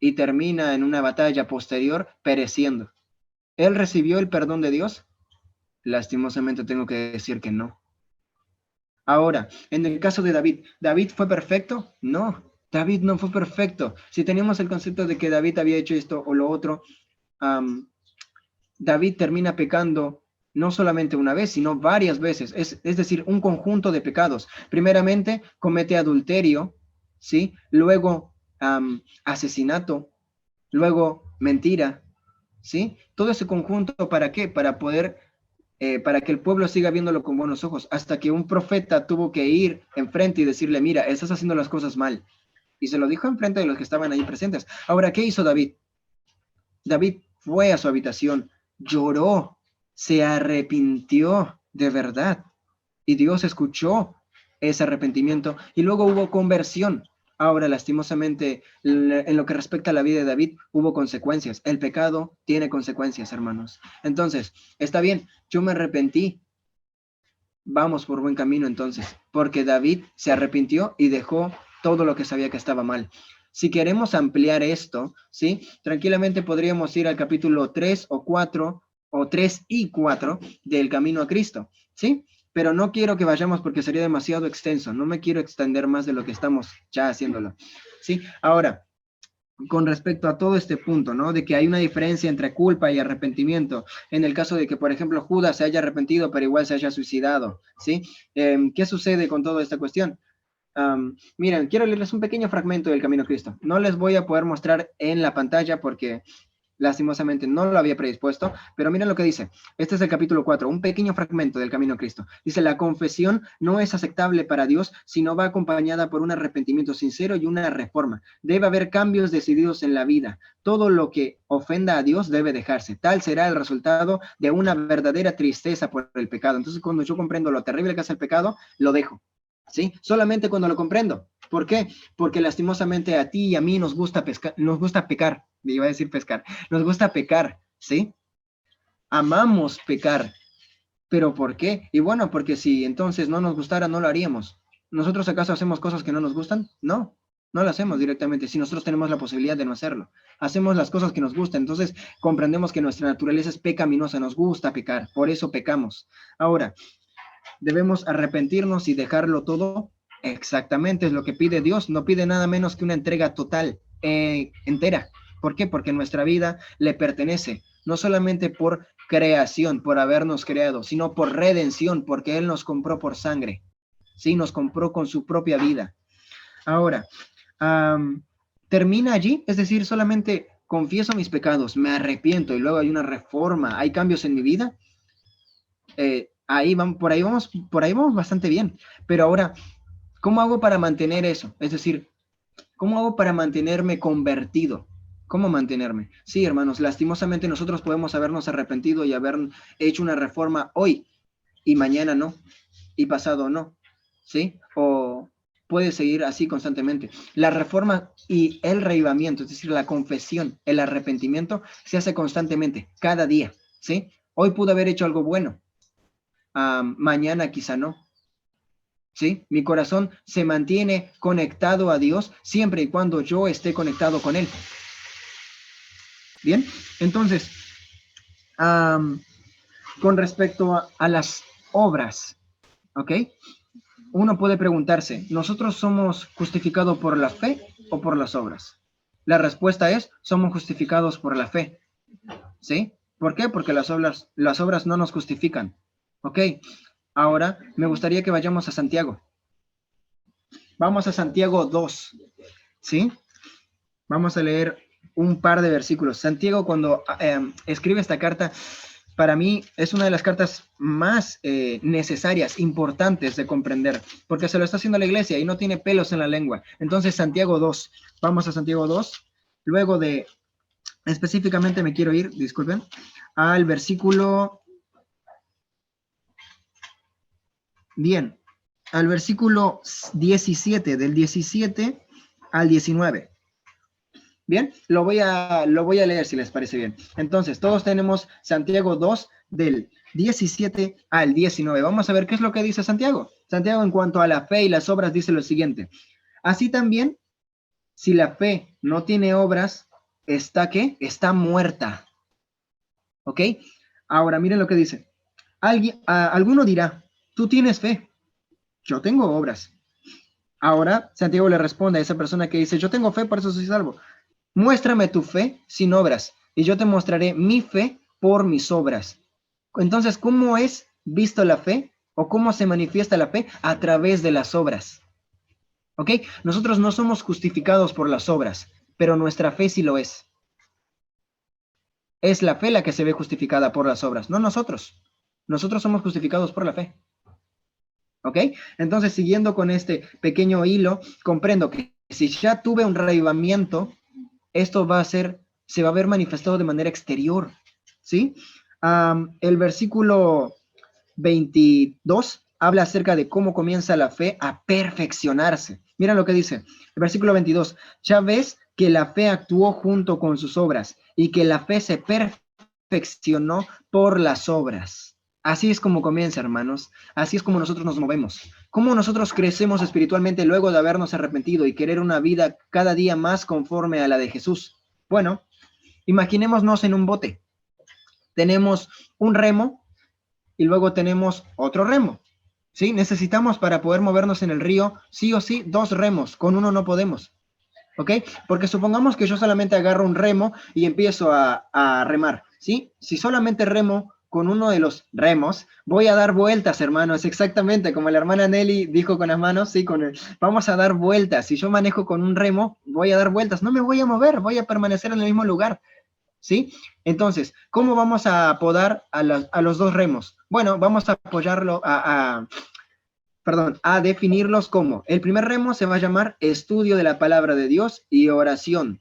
H: y termina en una batalla posterior pereciendo. ¿Él recibió el perdón de Dios? Lastimosamente tengo que decir que no. Ahora, en el caso de David, ¿David fue perfecto? No, David no fue perfecto. Si tenemos el concepto de que David había hecho esto o lo otro, David termina pecando no solamente una vez, sino varias veces. Es decir, un conjunto de pecados. Primeramente, comete adulterio, ¿sí? Luego, asesinato, luego mentira, ¿sí? Todo ese conjunto, ¿para qué? Para poder, para que el pueblo siga viéndolo con buenos ojos, hasta que un profeta tuvo que ir enfrente y decirle, mira, estás haciendo las cosas mal. Y se lo dijo enfrente de los que estaban ahí presentes. Ahora, ¿qué hizo David? David fue a su habitación, lloró, se arrepintió de verdad. Y Dios escuchó ese arrepentimiento y luego hubo conversión. Ahora, lastimosamente, en lo que respecta a la vida de David, hubo consecuencias. El pecado tiene consecuencias, hermanos. Entonces, está bien, yo me arrepentí. Vamos por buen camino entonces, porque David se arrepintió y dejó todo lo que sabía que estaba mal. Si queremos ampliar esto, ¿sí? Tranquilamente podríamos ir al capítulo 3 o 4, o 3 y 4 del Camino a Cristo, ¿sí? Pero no quiero que vayamos porque sería demasiado extenso. No me quiero extender más de lo que estamos ya haciéndolo, ¿sí? Ahora, con respecto a todo este punto, ¿no? De que hay una diferencia entre culpa y arrepentimiento. En el caso de que, por ejemplo, Judas se haya arrepentido, pero igual se haya suicidado, ¿sí? ¿Qué sucede con toda esta cuestión? Miren, quiero leerles un pequeño fragmento del Camino a Cristo. No les voy a poder mostrar en la pantalla porque lastimosamente no lo había predispuesto, pero miren lo que dice. Este es el capítulo 4, un pequeño fragmento del Camino a Cristo. Dice, la confesión no es aceptable para Dios si no va acompañada por un arrepentimiento sincero y una reforma. Debe haber cambios decididos en la vida. Todo lo que ofenda a Dios debe dejarse. Tal será el resultado de una verdadera tristeza por el pecado. Entonces, cuando yo comprendo lo terrible que es el pecado, lo dejo. ¿Sí? Solamente cuando lo comprendo. ¿Por qué? Porque lastimosamente a ti y a mí nos gusta pecar. Me iba a decir pescar. Nos gusta pecar, ¿sí? Amamos pecar. ¿Pero por qué? Y bueno, porque si entonces no nos gustara, no lo haríamos. ¿Nosotros acaso hacemos cosas que no nos gustan? No, no lo hacemos directamente. Si nosotros tenemos la posibilidad de no hacerlo. Hacemos las cosas que nos gustan. Entonces comprendemos que nuestra naturaleza es pecaminosa. Nos gusta pecar. Por eso pecamos. Ahora, debemos arrepentirnos y dejarlo todo. Exactamente, es lo que pide Dios. No pide nada menos que una entrega total, entera. ¿Por qué? Porque nuestra vida le pertenece, no solamente por creación, por habernos creado, sino por redención, porque Él nos compró por sangre, ¿sí? Nos compró con su propia vida. Ahora, termina allí, es decir, solamente confieso mis pecados, me arrepiento y luego hay una reforma, hay cambios en mi vida. Por ahí vamos bastante bien. Pero ahora, ¿cómo hago para mantener eso? Es decir, ¿cómo hago para mantenerme convertido? ¿Cómo mantenerme? Sí, hermanos, lastimosamente nosotros podemos habernos arrepentido y haber hecho una reforma hoy y mañana no, y pasado no, ¿sí? O puede seguir así constantemente. La reforma y el reavivamiento, es decir, la confesión, el arrepentimiento, se hace constantemente, cada día, ¿sí? Hoy pude haber hecho algo bueno, mañana quizá no. ¿Sí? Mi corazón se mantiene conectado a Dios siempre y cuando yo esté conectado con Él. Bien, entonces, con respecto a las obras, ¿ok? Uno puede preguntarse, ¿nosotros somos justificados por la fe o por las obras? La respuesta es, somos justificados por la fe, ¿sí? ¿Por qué? Porque las obras no nos justifican, ¿ok? Ahora, me gustaría que vayamos a Santiago. Vamos a Santiago 2, ¿sí? Vamos a leer un par de versículos. Santiago, cuando escribe esta carta, para mí es una de las cartas más necesarias, importantes de comprender, porque se lo está haciendo la iglesia y no tiene pelos en la lengua. Entonces, Santiago 2. Vamos a Santiago 2. Luego de, específicamente me quiero ir, disculpen, al versículo... Bien, al versículo 17, del 17 al 19. Bien, lo voy a leer si les parece bien. Entonces, todos tenemos Santiago 2, del 17 al 19. Vamos a ver qué es lo que dice Santiago. Santiago, en cuanto a la fe y las obras, dice lo siguiente. Así también, si la fe no tiene obras, ¿está qué? Está muerta. ¿Ok? Ahora, miren lo que dice. Alguno dirá, tú tienes fe, yo tengo obras. Ahora, Santiago le responde a esa persona que dice, yo tengo fe, por eso soy salvo. Muéstrame tu fe sin obras, y yo te mostraré mi fe por mis obras. Entonces, ¿cómo es visto la fe? ¿O cómo se manifiesta la fe? A través de las obras. ¿Ok? Nosotros no somos justificados por las obras, pero nuestra fe sí lo es. Es la fe la que se ve justificada por las obras, no nosotros. Nosotros somos justificados por la fe. ¿Ok? Entonces, siguiendo con este pequeño hilo, comprendo que si ya tuve un reavivamiento, esto se va a ver manifestado de manera exterior, ¿sí? El versículo 22 habla acerca de cómo comienza la fe a perfeccionarse. Mira lo que dice, el versículo 22, ya ves que la fe actuó junto con sus obras y que la fe se perfeccionó por las obras. Así es como comienza, hermanos. Así es como nosotros nos movemos. Cómo nosotros crecemos espiritualmente luego de habernos arrepentido y querer una vida cada día más conforme a la de Jesús. Bueno, imaginémonos en un bote. Tenemos un remo y luego tenemos otro remo. ¿Sí? Necesitamos para poder movernos en el río, sí o sí, 2 remos. Con uno no podemos. ¿Ok? Porque supongamos que yo solamente agarro un remo y empiezo a remar. ¿Sí? Si solamente remo con uno de los remos, voy a dar vueltas, hermanos, exactamente como la hermana Nelly dijo con las manos, sí, vamos a dar vueltas. Si yo manejo con un remo, voy a dar vueltas, no me voy a mover, voy a permanecer en el mismo lugar, ¿sí? Entonces, ¿cómo vamos a apodar a los 2 remos? Bueno, vamos a apoyarlo, a definirlos como, el primer remo se va a llamar estudio de la palabra de Dios y oración,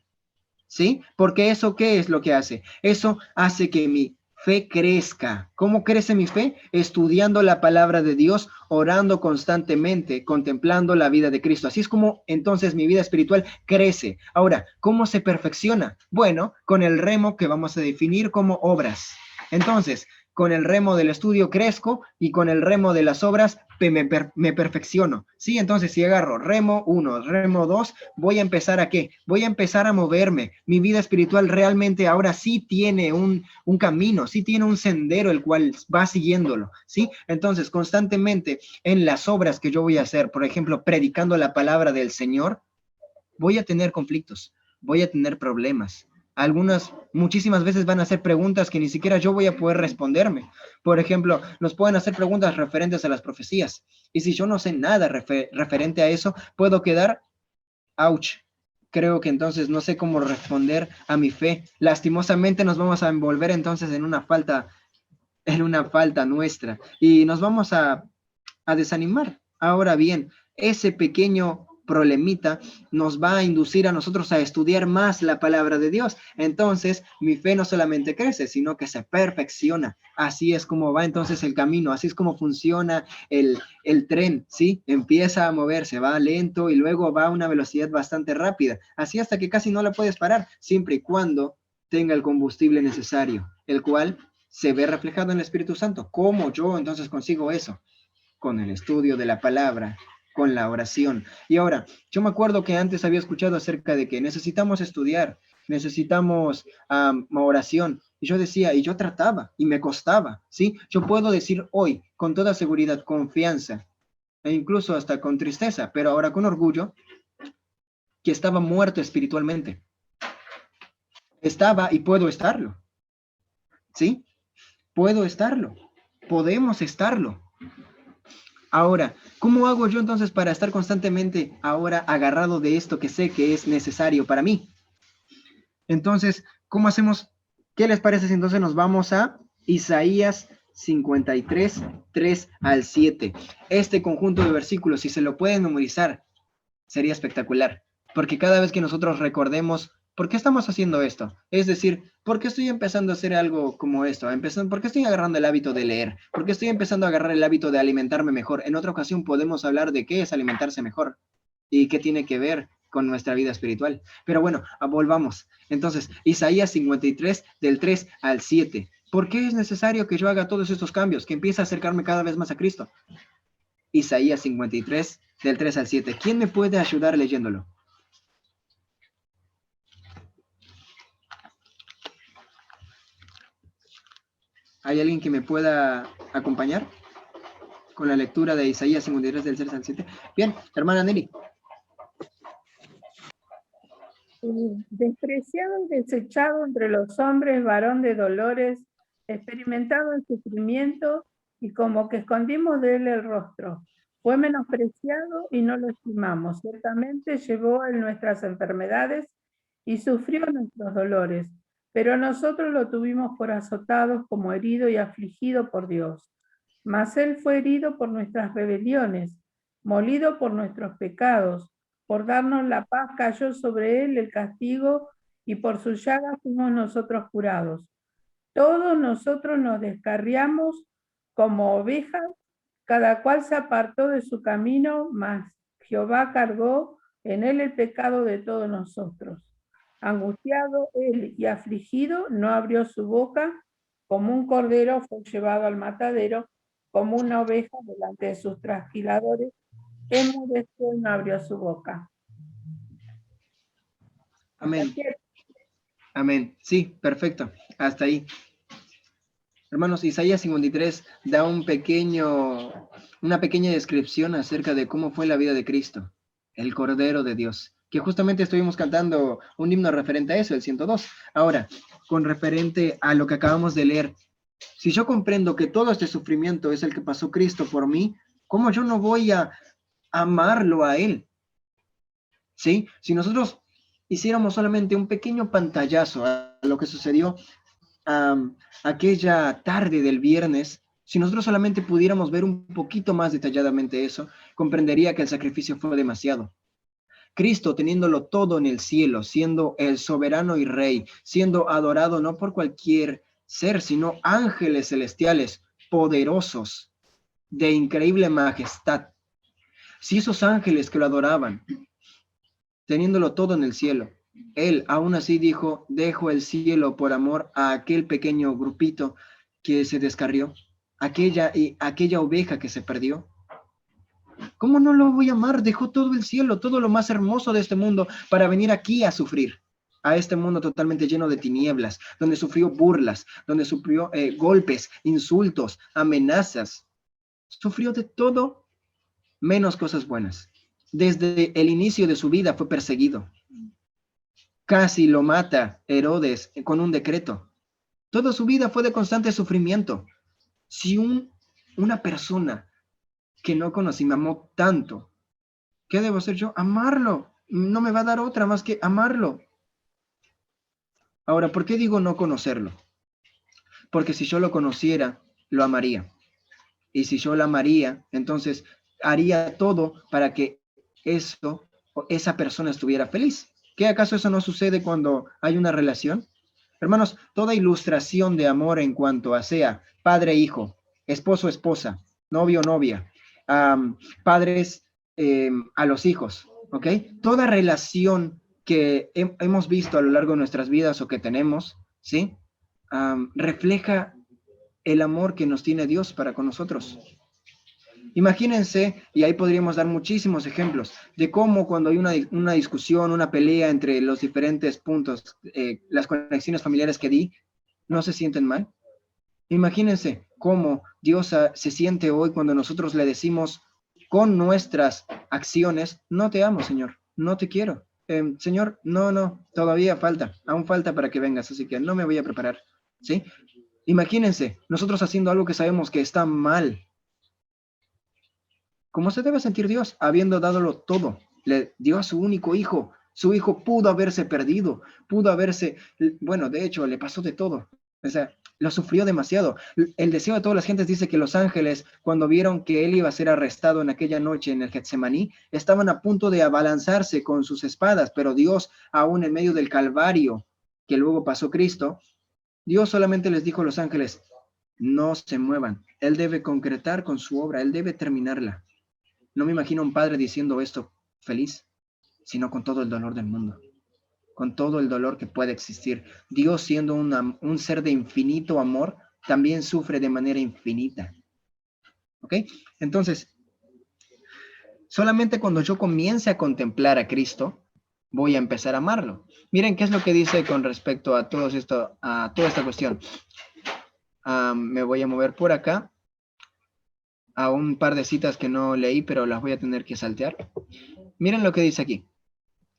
H: ¿sí? Porque eso, ¿qué es lo que hace? Eso hace que mi fe crezca. ¿Cómo crece mi fe? Estudiando la palabra de Dios, orando constantemente, contemplando la vida de Cristo. Así es como entonces mi vida espiritual crece. Ahora, ¿cómo se perfecciona? Bueno, con el remo que vamos a definir como obras. Entonces, con el remo del estudio crezco y con el remo de las obras me perfecciono. ¿Sí? Entonces, si agarro remo 1, remo 2, voy a empezar ¿a qué? Voy a empezar a moverme. Mi vida espiritual realmente ahora sí tiene un camino, sí tiene un sendero el cual va siguiéndolo. ¿Sí? Entonces, constantemente en las obras que yo voy a hacer, por ejemplo, predicando la palabra del Señor, voy a tener conflictos, voy a tener problemas, muchísimas veces van a hacer preguntas que ni siquiera yo voy a poder responderme. Por ejemplo, nos pueden hacer preguntas referentes a las profecías. Y si yo no sé nada referente a eso, puedo quedar, ouch. Creo que entonces no sé cómo responder a mi fe. Lastimosamente nos vamos a envolver entonces en una falta nuestra. Y nos vamos a desanimar. Ahora bien, ese pequeño problemita nos va a inducir a nosotros a estudiar más la palabra de Dios. Entonces, mi fe no solamente crece, sino que se perfecciona. Así es como va entonces el camino, así es como funciona el tren, ¿sí? Empieza a moverse, va lento y luego va a una velocidad bastante rápida. Así hasta que casi no la puedes parar, siempre y cuando tenga el combustible necesario, el cual se ve reflejado en el Espíritu Santo. ¿Cómo yo entonces consigo eso? Con el estudio de la palabra, con la oración. Y ahora, yo me acuerdo que antes había escuchado acerca de que necesitamos estudiar, necesitamos oración. Y yo decía, y yo trataba, y me costaba, ¿sí? Yo puedo decir hoy, con toda seguridad, confianza, e incluso hasta con tristeza, pero ahora con orgullo, que estaba muerto espiritualmente. Estaba y puedo estarlo, ¿sí? Puedo estarlo, podemos estarlo. Ahora, ¿cómo hago yo entonces para estar constantemente ahora agarrado de esto que sé que es necesario para mí? Entonces, ¿cómo hacemos? ¿Qué les parece si entonces nos vamos a Isaías 53, 3 al 7? Este conjunto de versículos, si se lo pueden memorizar, sería espectacular. Porque cada vez que nosotros recordemos, ¿por qué estamos haciendo esto? Es decir, ¿por qué estoy empezando a hacer algo como esto? ¿Por qué estoy agarrando el hábito de leer? ¿Por qué estoy empezando a agarrar el hábito de alimentarme mejor? En otra ocasión podemos hablar de qué es alimentarse mejor y qué tiene que ver con nuestra vida espiritual. Pero bueno, volvamos. Entonces, Isaías 53, del 3 al 7. ¿Por qué es necesario que yo haga todos estos cambios? Que empiece a acercarme cada vez más a Cristo. Isaías 53, del 3 al 7. ¿Quién me puede ayudar leyéndolo? ¿Hay alguien que me pueda acompañar con la lectura de Isaías 53 del 3 al 7? Bien, hermana Nelly.
A: Despreciado y desechado entre los hombres, varón de dolores, experimentado el sufrimiento y como que escondimos de él el rostro. Fue menospreciado y no lo estimamos. Ciertamente llevó en nuestras enfermedades y sufrió nuestros dolores, pero nosotros lo tuvimos por azotados, como herido y afligido por Dios. Mas él fue herido por nuestras rebeliones, molido por nuestros pecados. Por darnos la paz cayó sobre él el castigo, y por sus llagas fuimos nosotros curados. Todos nosotros nos descarriamos como ovejas, cada cual se apartó de su camino, mas Jehová cargó en él el pecado de todos nosotros. Angustiado él y afligido, no abrió su boca, como un cordero fue llevado al matadero, como una oveja delante de sus trasquiladores, enmudeció y no abrió su boca.
H: Amén. Amén. Sí, perfecto. Hasta ahí. Hermanos, Isaías 53 da una pequeña descripción acerca de cómo fue la vida de Cristo, el Cordero de Dios, que justamente estuvimos cantando un himno referente a eso, el 102. Ahora, con referente a lo que acabamos de leer, si yo comprendo que todo este sufrimiento es el que pasó Cristo por mí, ¿cómo yo no voy a amarlo a Él? ¿Sí? Si nosotros hiciéramos solamente un pequeño pantallazo a lo que sucedió aquella tarde del viernes, si nosotros solamente pudiéramos ver un poquito más detalladamente eso, comprendería que el sacrificio fue demasiado. Cristo, teniéndolo todo en el cielo, siendo el soberano y rey, siendo adorado no por cualquier ser, sino ángeles celestiales, poderosos, de increíble majestad. Si esos ángeles que lo adoraban, teniéndolo todo en el cielo, él aún así dijo, dejo el cielo por amor a aquel pequeño grupito que se descarrió, aquella oveja que se perdió. ¿Cómo no lo voy a amar? Dejó todo el cielo, todo lo más hermoso de este mundo para venir aquí a sufrir, a este mundo totalmente lleno de tinieblas, donde sufrió burlas, donde sufrió golpes, insultos, amenazas. Sufrió de todo menos cosas buenas. Desde el inicio de su vida fue perseguido. casi lo mata Herodes con un decreto. Toda su vida fue de constante sufrimiento. Si una persona que no conocí me amó tanto, ¿qué debo hacer yo? Amarlo. No me va a dar otra más que amarlo. Ahora, ¿por qué digo no conocerlo? Porque si yo lo conociera, lo amaría. Y si yo lo amaría, entonces haría todo para que esa persona estuviera feliz. ¿Qué acaso eso no sucede cuando hay una relación? Hermanos, toda ilustración de amor en cuanto a sea padre, hijo, esposo, esposa, novio, novia, padres a los hijos, ¿ok? Toda relación que hemos visto a lo largo de nuestras vidas o que tenemos, ¿sí? Refleja el amor que nos tiene Dios para con nosotros. Imagínense, y ahí podríamos dar muchísimos ejemplos, de cómo cuando hay una discusión, una pelea entre los diferentes puntos, las conexiones familiares que di, no se sienten mal. Imagínense cómo Dios se siente hoy cuando nosotros le decimos con nuestras acciones, no te amo, Señor, no te quiero. Señor, no, todavía falta, aún falta para que vengas, así que no me voy a preparar, ¿sí? Imagínense, nosotros haciendo algo que sabemos que está mal. ¿Cómo se debe sentir Dios? Habiendo dado todo, le dio a su único hijo. Su hijo pudo haberse perdido, bueno, de hecho, le pasó de todo. O sea, lo sufrió demasiado. El deseo de todas las gentes dice que los ángeles, cuando vieron que él iba a ser arrestado en aquella noche en el Getsemaní, estaban a punto de abalanzarse con sus espadas, pero Dios, aún en medio del Calvario, que luego pasó Cristo, Dios solamente les dijo a los ángeles, no se muevan. Él debe concretar con su obra, él debe terminarla. No me imagino un padre diciendo esto feliz, sino con todo el dolor del mundo, con todo el dolor que puede existir. Dios, siendo un ser de infinito amor, también sufre de manera infinita. ¿Ok? Entonces, solamente cuando yo comience a contemplar a Cristo, voy a empezar a amarlo. Miren qué es lo que dice con respecto a toda esta cuestión. Me voy a mover por acá a un par de citas que no leí, pero las voy a tener que saltear. Miren lo que dice aquí.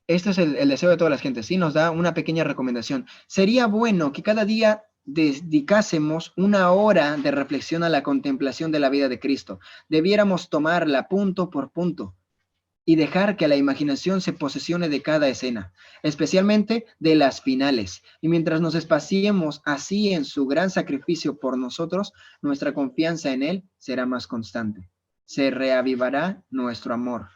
H: Este es el deseo de todas las gentes, ¿sí? Nos da una pequeña recomendación. Sería bueno que cada día dedicásemos 1 hora de reflexión a la contemplación de la vida de Cristo. Debiéramos tomarla punto por punto y dejar que la imaginación se posesione de cada escena, especialmente de las finales. Y mientras nos espaciemos así en su gran sacrificio por nosotros, nuestra confianza en Él será más constante. Se reavivará nuestro amor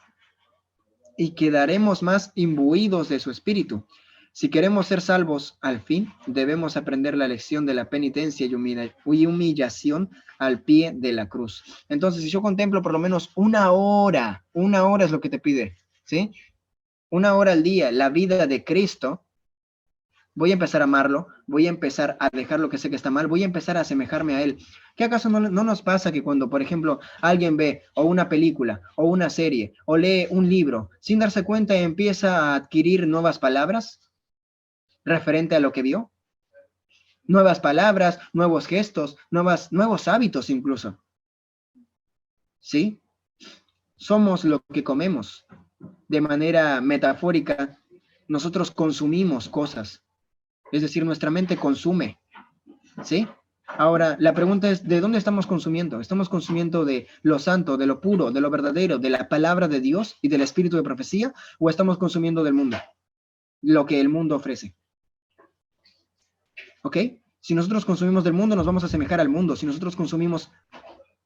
H: y quedaremos más imbuidos de su espíritu. Si queremos ser salvos al fin, debemos aprender la lección de la penitencia y humillación al pie de la cruz. Entonces, si yo contemplo por lo menos 1 hora es lo que te pide, ¿sí? 1 hora al día, la vida de Cristo, voy a empezar a amarlo, voy a empezar a dejar lo que sé que está mal, voy a empezar a asemejarme a Él. ¿Qué acaso no nos pasa que cuando, por ejemplo, alguien ve o una película o una serie o lee un libro, sin darse cuenta empieza a adquirir nuevas palabras referente a lo que vio? Nuevas palabras, nuevos gestos, nuevos hábitos incluso. ¿Sí? Somos lo que comemos. De manera metafórica, nosotros consumimos cosas. Es decir, nuestra mente consume. ¿Sí? Ahora, la pregunta es, ¿de dónde estamos consumiendo? ¿Estamos consumiendo de lo santo, de lo puro, de lo verdadero, de la palabra de Dios y del espíritu de profecía? ¿O estamos consumiendo del mundo? Lo que el mundo ofrece. ¿Ok? Si nosotros consumimos del mundo, nos vamos a asemejar al mundo. Si nosotros consumimos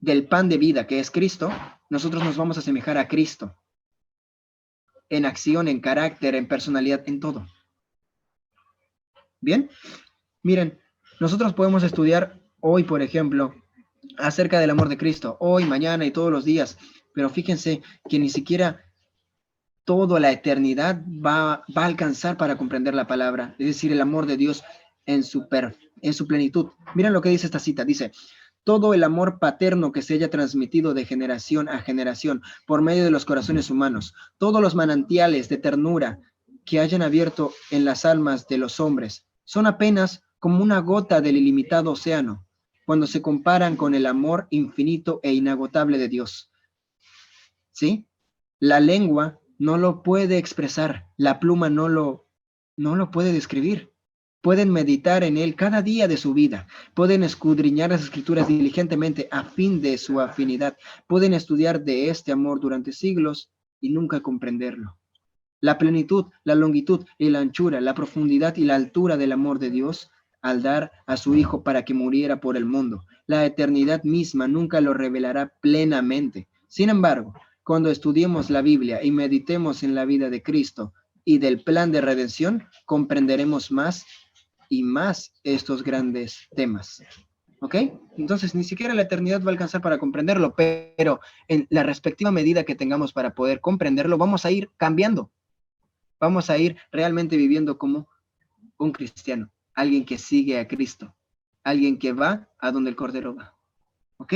H: del pan de vida, que es Cristo, nosotros nos vamos a asemejar a Cristo. En acción, en carácter, en personalidad, en todo. ¿Bien? Miren, nosotros podemos estudiar hoy, por ejemplo, acerca del amor de Cristo. Hoy, mañana y todos los días. Pero fíjense que ni siquiera toda la eternidad va a alcanzar para comprender la palabra. Es decir, el amor de Dios en su plenitud. Miren lo que dice esta cita, dice, todo el amor paterno que se haya transmitido de generación a generación por medio de los corazones humanos, todos los manantiales de ternura que hayan abierto en las almas de los hombres, son apenas como una gota del ilimitado océano, cuando se comparan con el amor infinito e inagotable de Dios. ¿Sí? La lengua no lo puede expresar, la pluma no lo no lo puede describir. Pueden meditar en él cada día de su vida. Pueden escudriñar las escrituras diligentemente a fin de su afinidad. Pueden estudiar de este amor durante siglos y nunca comprenderlo. La plenitud, la longitud y la anchura, la profundidad y la altura del amor de Dios al dar a su Hijo para que muriera por el mundo. La eternidad misma nunca lo revelará plenamente. Sin embargo, cuando estudiemos la Biblia y meditemos en la vida de Cristo y del plan de redención, comprenderemos más y más estos grandes temas. ¿Ok? Entonces, ni siquiera la eternidad va a alcanzar para comprenderlo, pero en la respectiva medida que tengamos para poder comprenderlo, vamos a ir cambiando. Vamos a ir realmente viviendo como un cristiano, alguien que sigue a Cristo, alguien que va a donde el Cordero va. ¿Ok?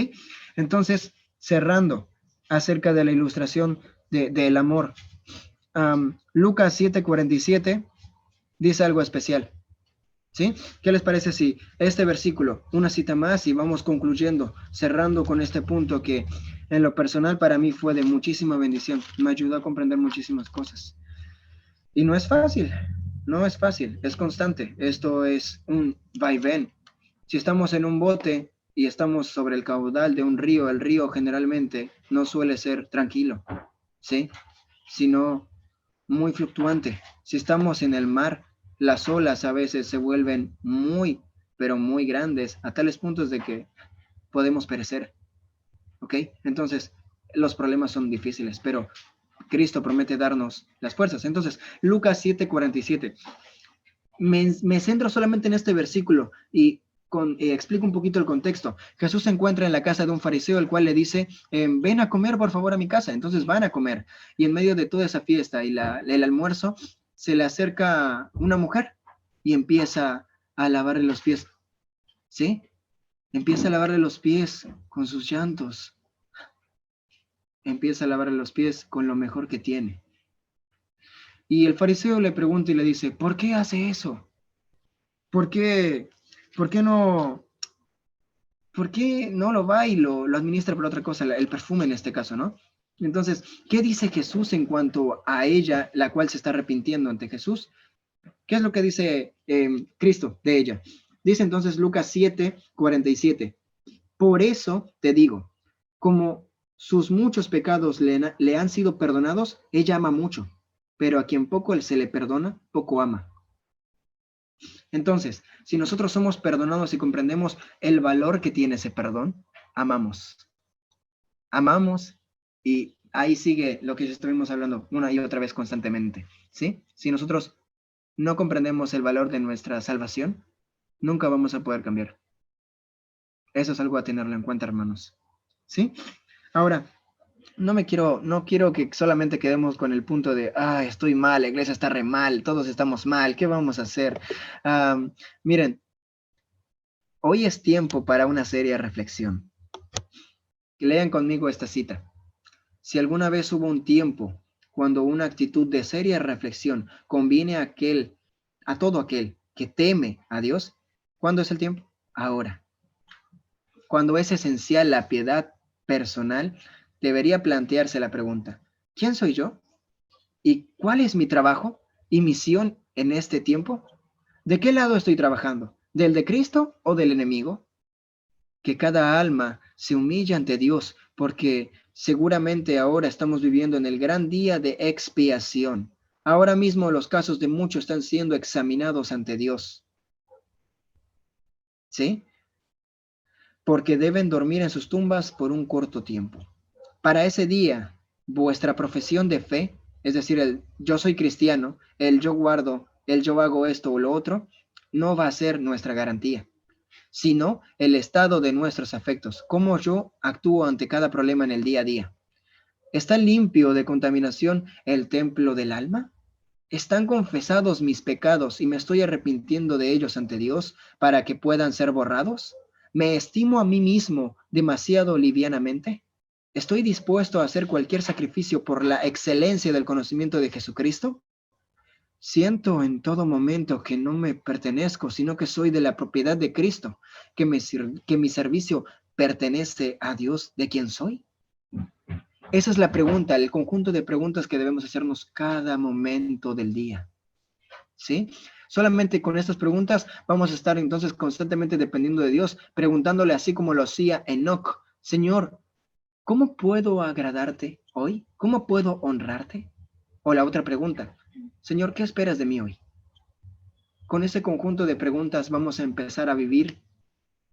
H: Entonces, cerrando acerca de la ilustración del amor, Lucas 7:47 dice algo especial. ¿Sí? ¿Qué les parece si este versículo, una cita más y vamos concluyendo, cerrando con este punto que en lo personal para mí fue de muchísima bendición, me ayudó a comprender muchísimas cosas. Y no es fácil, es constante. Esto es un vaivén. Si estamos en un bote y estamos sobre el caudal de un río, el río generalmente no suele ser tranquilo, ¿sí? Sino muy fluctuante. Si estamos en el mar, las olas a veces se vuelven muy, pero muy grandes, a tales puntos de que podemos perecer, ¿ok? Entonces, los problemas son difíciles, pero Cristo promete darnos las fuerzas. Entonces, Lucas 7:47. Me centro solamente en este versículo y explico un poquito el contexto. Jesús se encuentra en la casa de un fariseo, el cual le dice, ven a comer por favor a mi casa. Entonces van a comer. Y en medio de toda esa fiesta y el almuerzo, se le acerca una mujer y empieza a lavarle los pies. ¿Sí? Empieza a lavarle los pies con sus llantos. Empieza a lavarle los pies con lo mejor que tiene. Y el fariseo le pregunta y le dice, ¿por qué hace eso? ¿Por qué no lo va y lo administra por otra cosa, el perfume en este caso, ¿no? Entonces, ¿qué dice Jesús en cuanto a ella, la cual se está arrepintiendo ante Jesús? ¿Qué es lo que dice Cristo de ella? Dice entonces Lucas 7:47. Por eso te digo, como sus muchos pecados le han sido perdonados, ella ama mucho, pero a quien poco se le perdona, poco ama. Entonces, si nosotros somos perdonados y comprendemos el valor que tiene ese perdón, amamos. Amamos y ahí sigue lo que ya estuvimos hablando una y otra vez constantemente, ¿sí? Si nosotros no comprendemos el valor de nuestra salvación, nunca vamos a poder cambiar. Eso es algo a tenerlo en cuenta, hermanos, ¿sí? Ahora, no quiero que solamente quedemos con el punto de, estoy mal, la iglesia está re mal, todos estamos mal, ¿qué vamos a hacer? Miren, hoy es tiempo para una seria reflexión. Lean conmigo esta cita. Si alguna vez hubo un tiempo cuando una actitud de seria reflexión conviene a todo aquel que teme a Dios, ¿cuándo es el tiempo? Ahora. Cuando es esencial la piedad personal, debería plantearse la pregunta, ¿quién soy yo? ¿Y cuál es mi trabajo y misión en este tiempo? ¿De qué lado estoy trabajando? ¿Del de Cristo o del enemigo? Que cada alma se humille ante Dios, porque seguramente ahora estamos viviendo en el gran día de expiación. Ahora mismo los casos de muchos están siendo examinados ante Dios. ¿Sí? Porque deben dormir en sus tumbas por un corto tiempo. Para ese día, vuestra profesión de fe, es decir, el yo soy cristiano, el yo guardo, el yo hago esto o lo otro, no va a ser nuestra garantía, sino el estado de nuestros afectos, cómo yo actúo ante cada problema en el día a día. ¿Está limpio de contaminación el templo del alma? ¿Están confesados mis pecados y me estoy arrepintiendo de ellos ante Dios para que puedan ser borrados? ¿Me estimo a mí mismo demasiado livianamente? ¿Estoy dispuesto a hacer cualquier sacrificio por la excelencia del conocimiento de Jesucristo? Siento en todo momento que no me pertenezco, sino que soy de la propiedad de Cristo, que mi servicio pertenece a Dios, ¿de quién soy? Esa es la pregunta, el conjunto de preguntas que debemos hacernos cada momento del día. ¿sí? Solamente con estas preguntas vamos a estar entonces constantemente dependiendo de Dios, preguntándole así como lo hacía Enoc: Señor, ¿cómo puedo agradarte hoy? ¿Cómo puedo honrarte? O la otra pregunta: Señor, ¿qué esperas de mí hoy? Con ese conjunto de preguntas vamos a empezar a vivir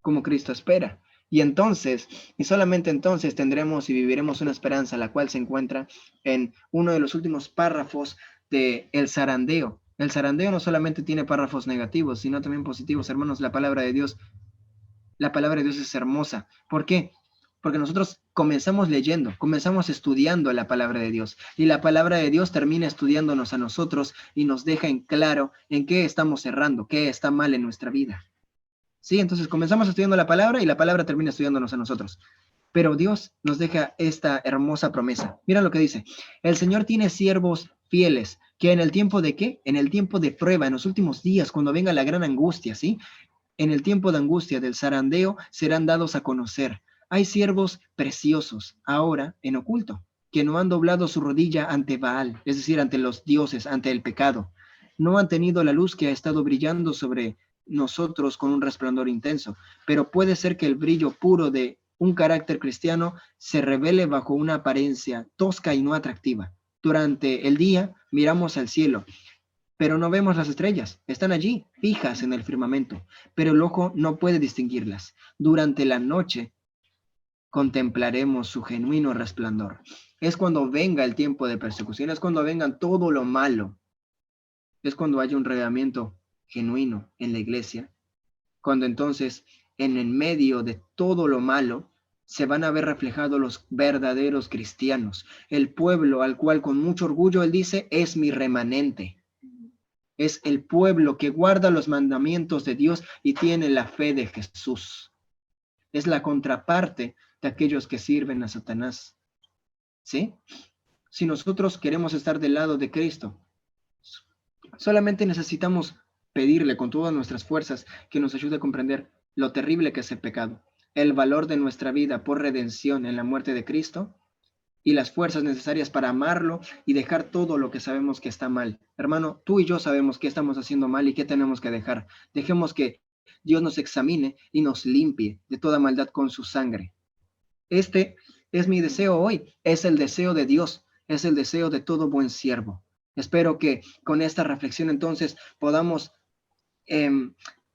H: como Cristo espera. Y entonces, y solamente entonces, tendremos y viviremos una esperanza, la cual se encuentra en uno de los últimos párrafos de El Zarandeo. El Zarandeo no solamente tiene párrafos negativos, sino también positivos. Hermanos, la palabra de Dios es hermosa. ¿Por qué? Porque nosotros comenzamos leyendo, comenzamos estudiando la palabra de Dios, y la palabra de Dios termina estudiándonos a nosotros y nos deja en claro en qué estamos errando, qué está mal en nuestra vida. Sí, entonces comenzamos estudiando la palabra y la palabra termina estudiándonos a nosotros. Pero Dios nos deja esta hermosa promesa. Mira lo que dice: el Señor tiene siervos fieles, que en el tiempo de ¿qué? En el tiempo de prueba, en los últimos días, cuando venga la gran angustia, ¿sí? En el tiempo de angustia del zarandeo serán dados a conocer. Hay siervos preciosos, ahora en oculto, que no han doblado su rodilla ante Baal, es decir, ante los dioses, ante el pecado. No han tenido la luz que ha estado brillando sobre nosotros con un resplandor intenso, pero puede ser que el brillo puro de un carácter cristiano se revele bajo una apariencia tosca y no atractiva. Durante el día miramos al cielo, pero no vemos las estrellas. Están allí, fijas en el firmamento, pero el ojo no puede distinguirlas. Durante la noche contemplaremos su genuino resplandor. Es cuando venga el tiempo de persecución, es cuando vengan todo lo malo, es cuando haya un regamiento genuino en la iglesia, cuando entonces en el medio de todo lo malo se van a ver reflejados los verdaderos cristianos, el pueblo al cual con mucho orgullo él dice: es mi remanente. Es el pueblo que guarda los mandamientos de Dios y tiene la fe de Jesús. Es la contraparte de aquellos que sirven a Satanás. ¿Sí? Si nosotros queremos estar del lado de Cristo, solamente necesitamos pedirle con todas nuestras fuerzas que nos ayude a comprender lo terrible que es el pecado, el valor de nuestra vida por redención en la muerte de Cristo y las fuerzas necesarias para amarlo y dejar todo lo que sabemos que está mal. Hermano, tú y yo sabemos qué estamos haciendo mal y qué tenemos que dejar. Dejemos que Dios nos examine y nos limpie de toda maldad con su sangre. Este es mi deseo hoy, es el deseo de Dios, es el deseo de todo buen siervo. Espero que con esta reflexión entonces podamos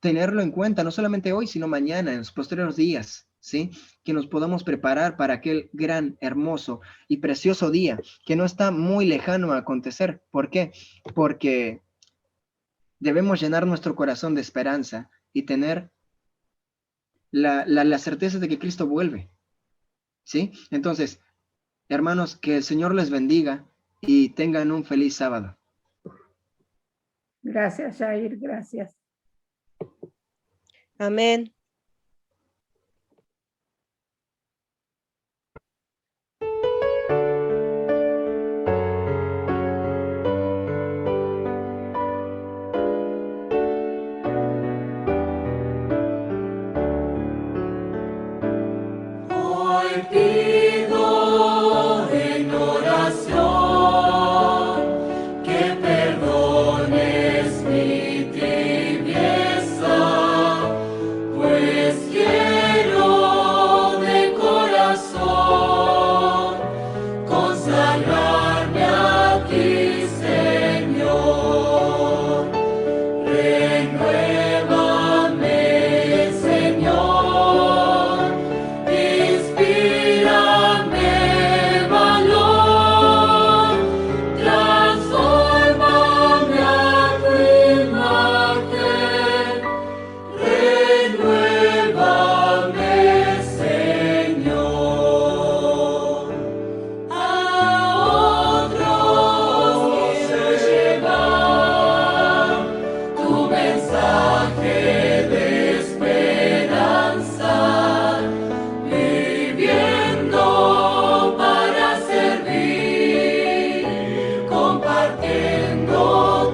H: tenerlo en cuenta, no solamente hoy, sino mañana, en los posteriores días, ¿sí? Que nos podamos preparar para aquel gran, hermoso y precioso día que no está muy lejano a acontecer. ¿Por qué? Porque debemos llenar nuestro corazón de esperanza y tener la certeza de que Cristo vuelve, ¿sí? Entonces, hermanos, que el Señor les bendiga y tengan un feliz sábado.
A: Gracias, Jair, gracias.
F: Amén.
I: Hoy pido en oración que perdones mi tibieza, pues quiero de corazón consagrarme a ti, Señor. Renuévame, Señor. Inspírame valor, transfórmame a tu imagen, renuévame, Señor. A otros quiero llevar tu mensaje de esperanza, viviendo para servir, compartiendo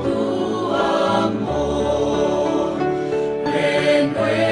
I: tu amor. Renuévame,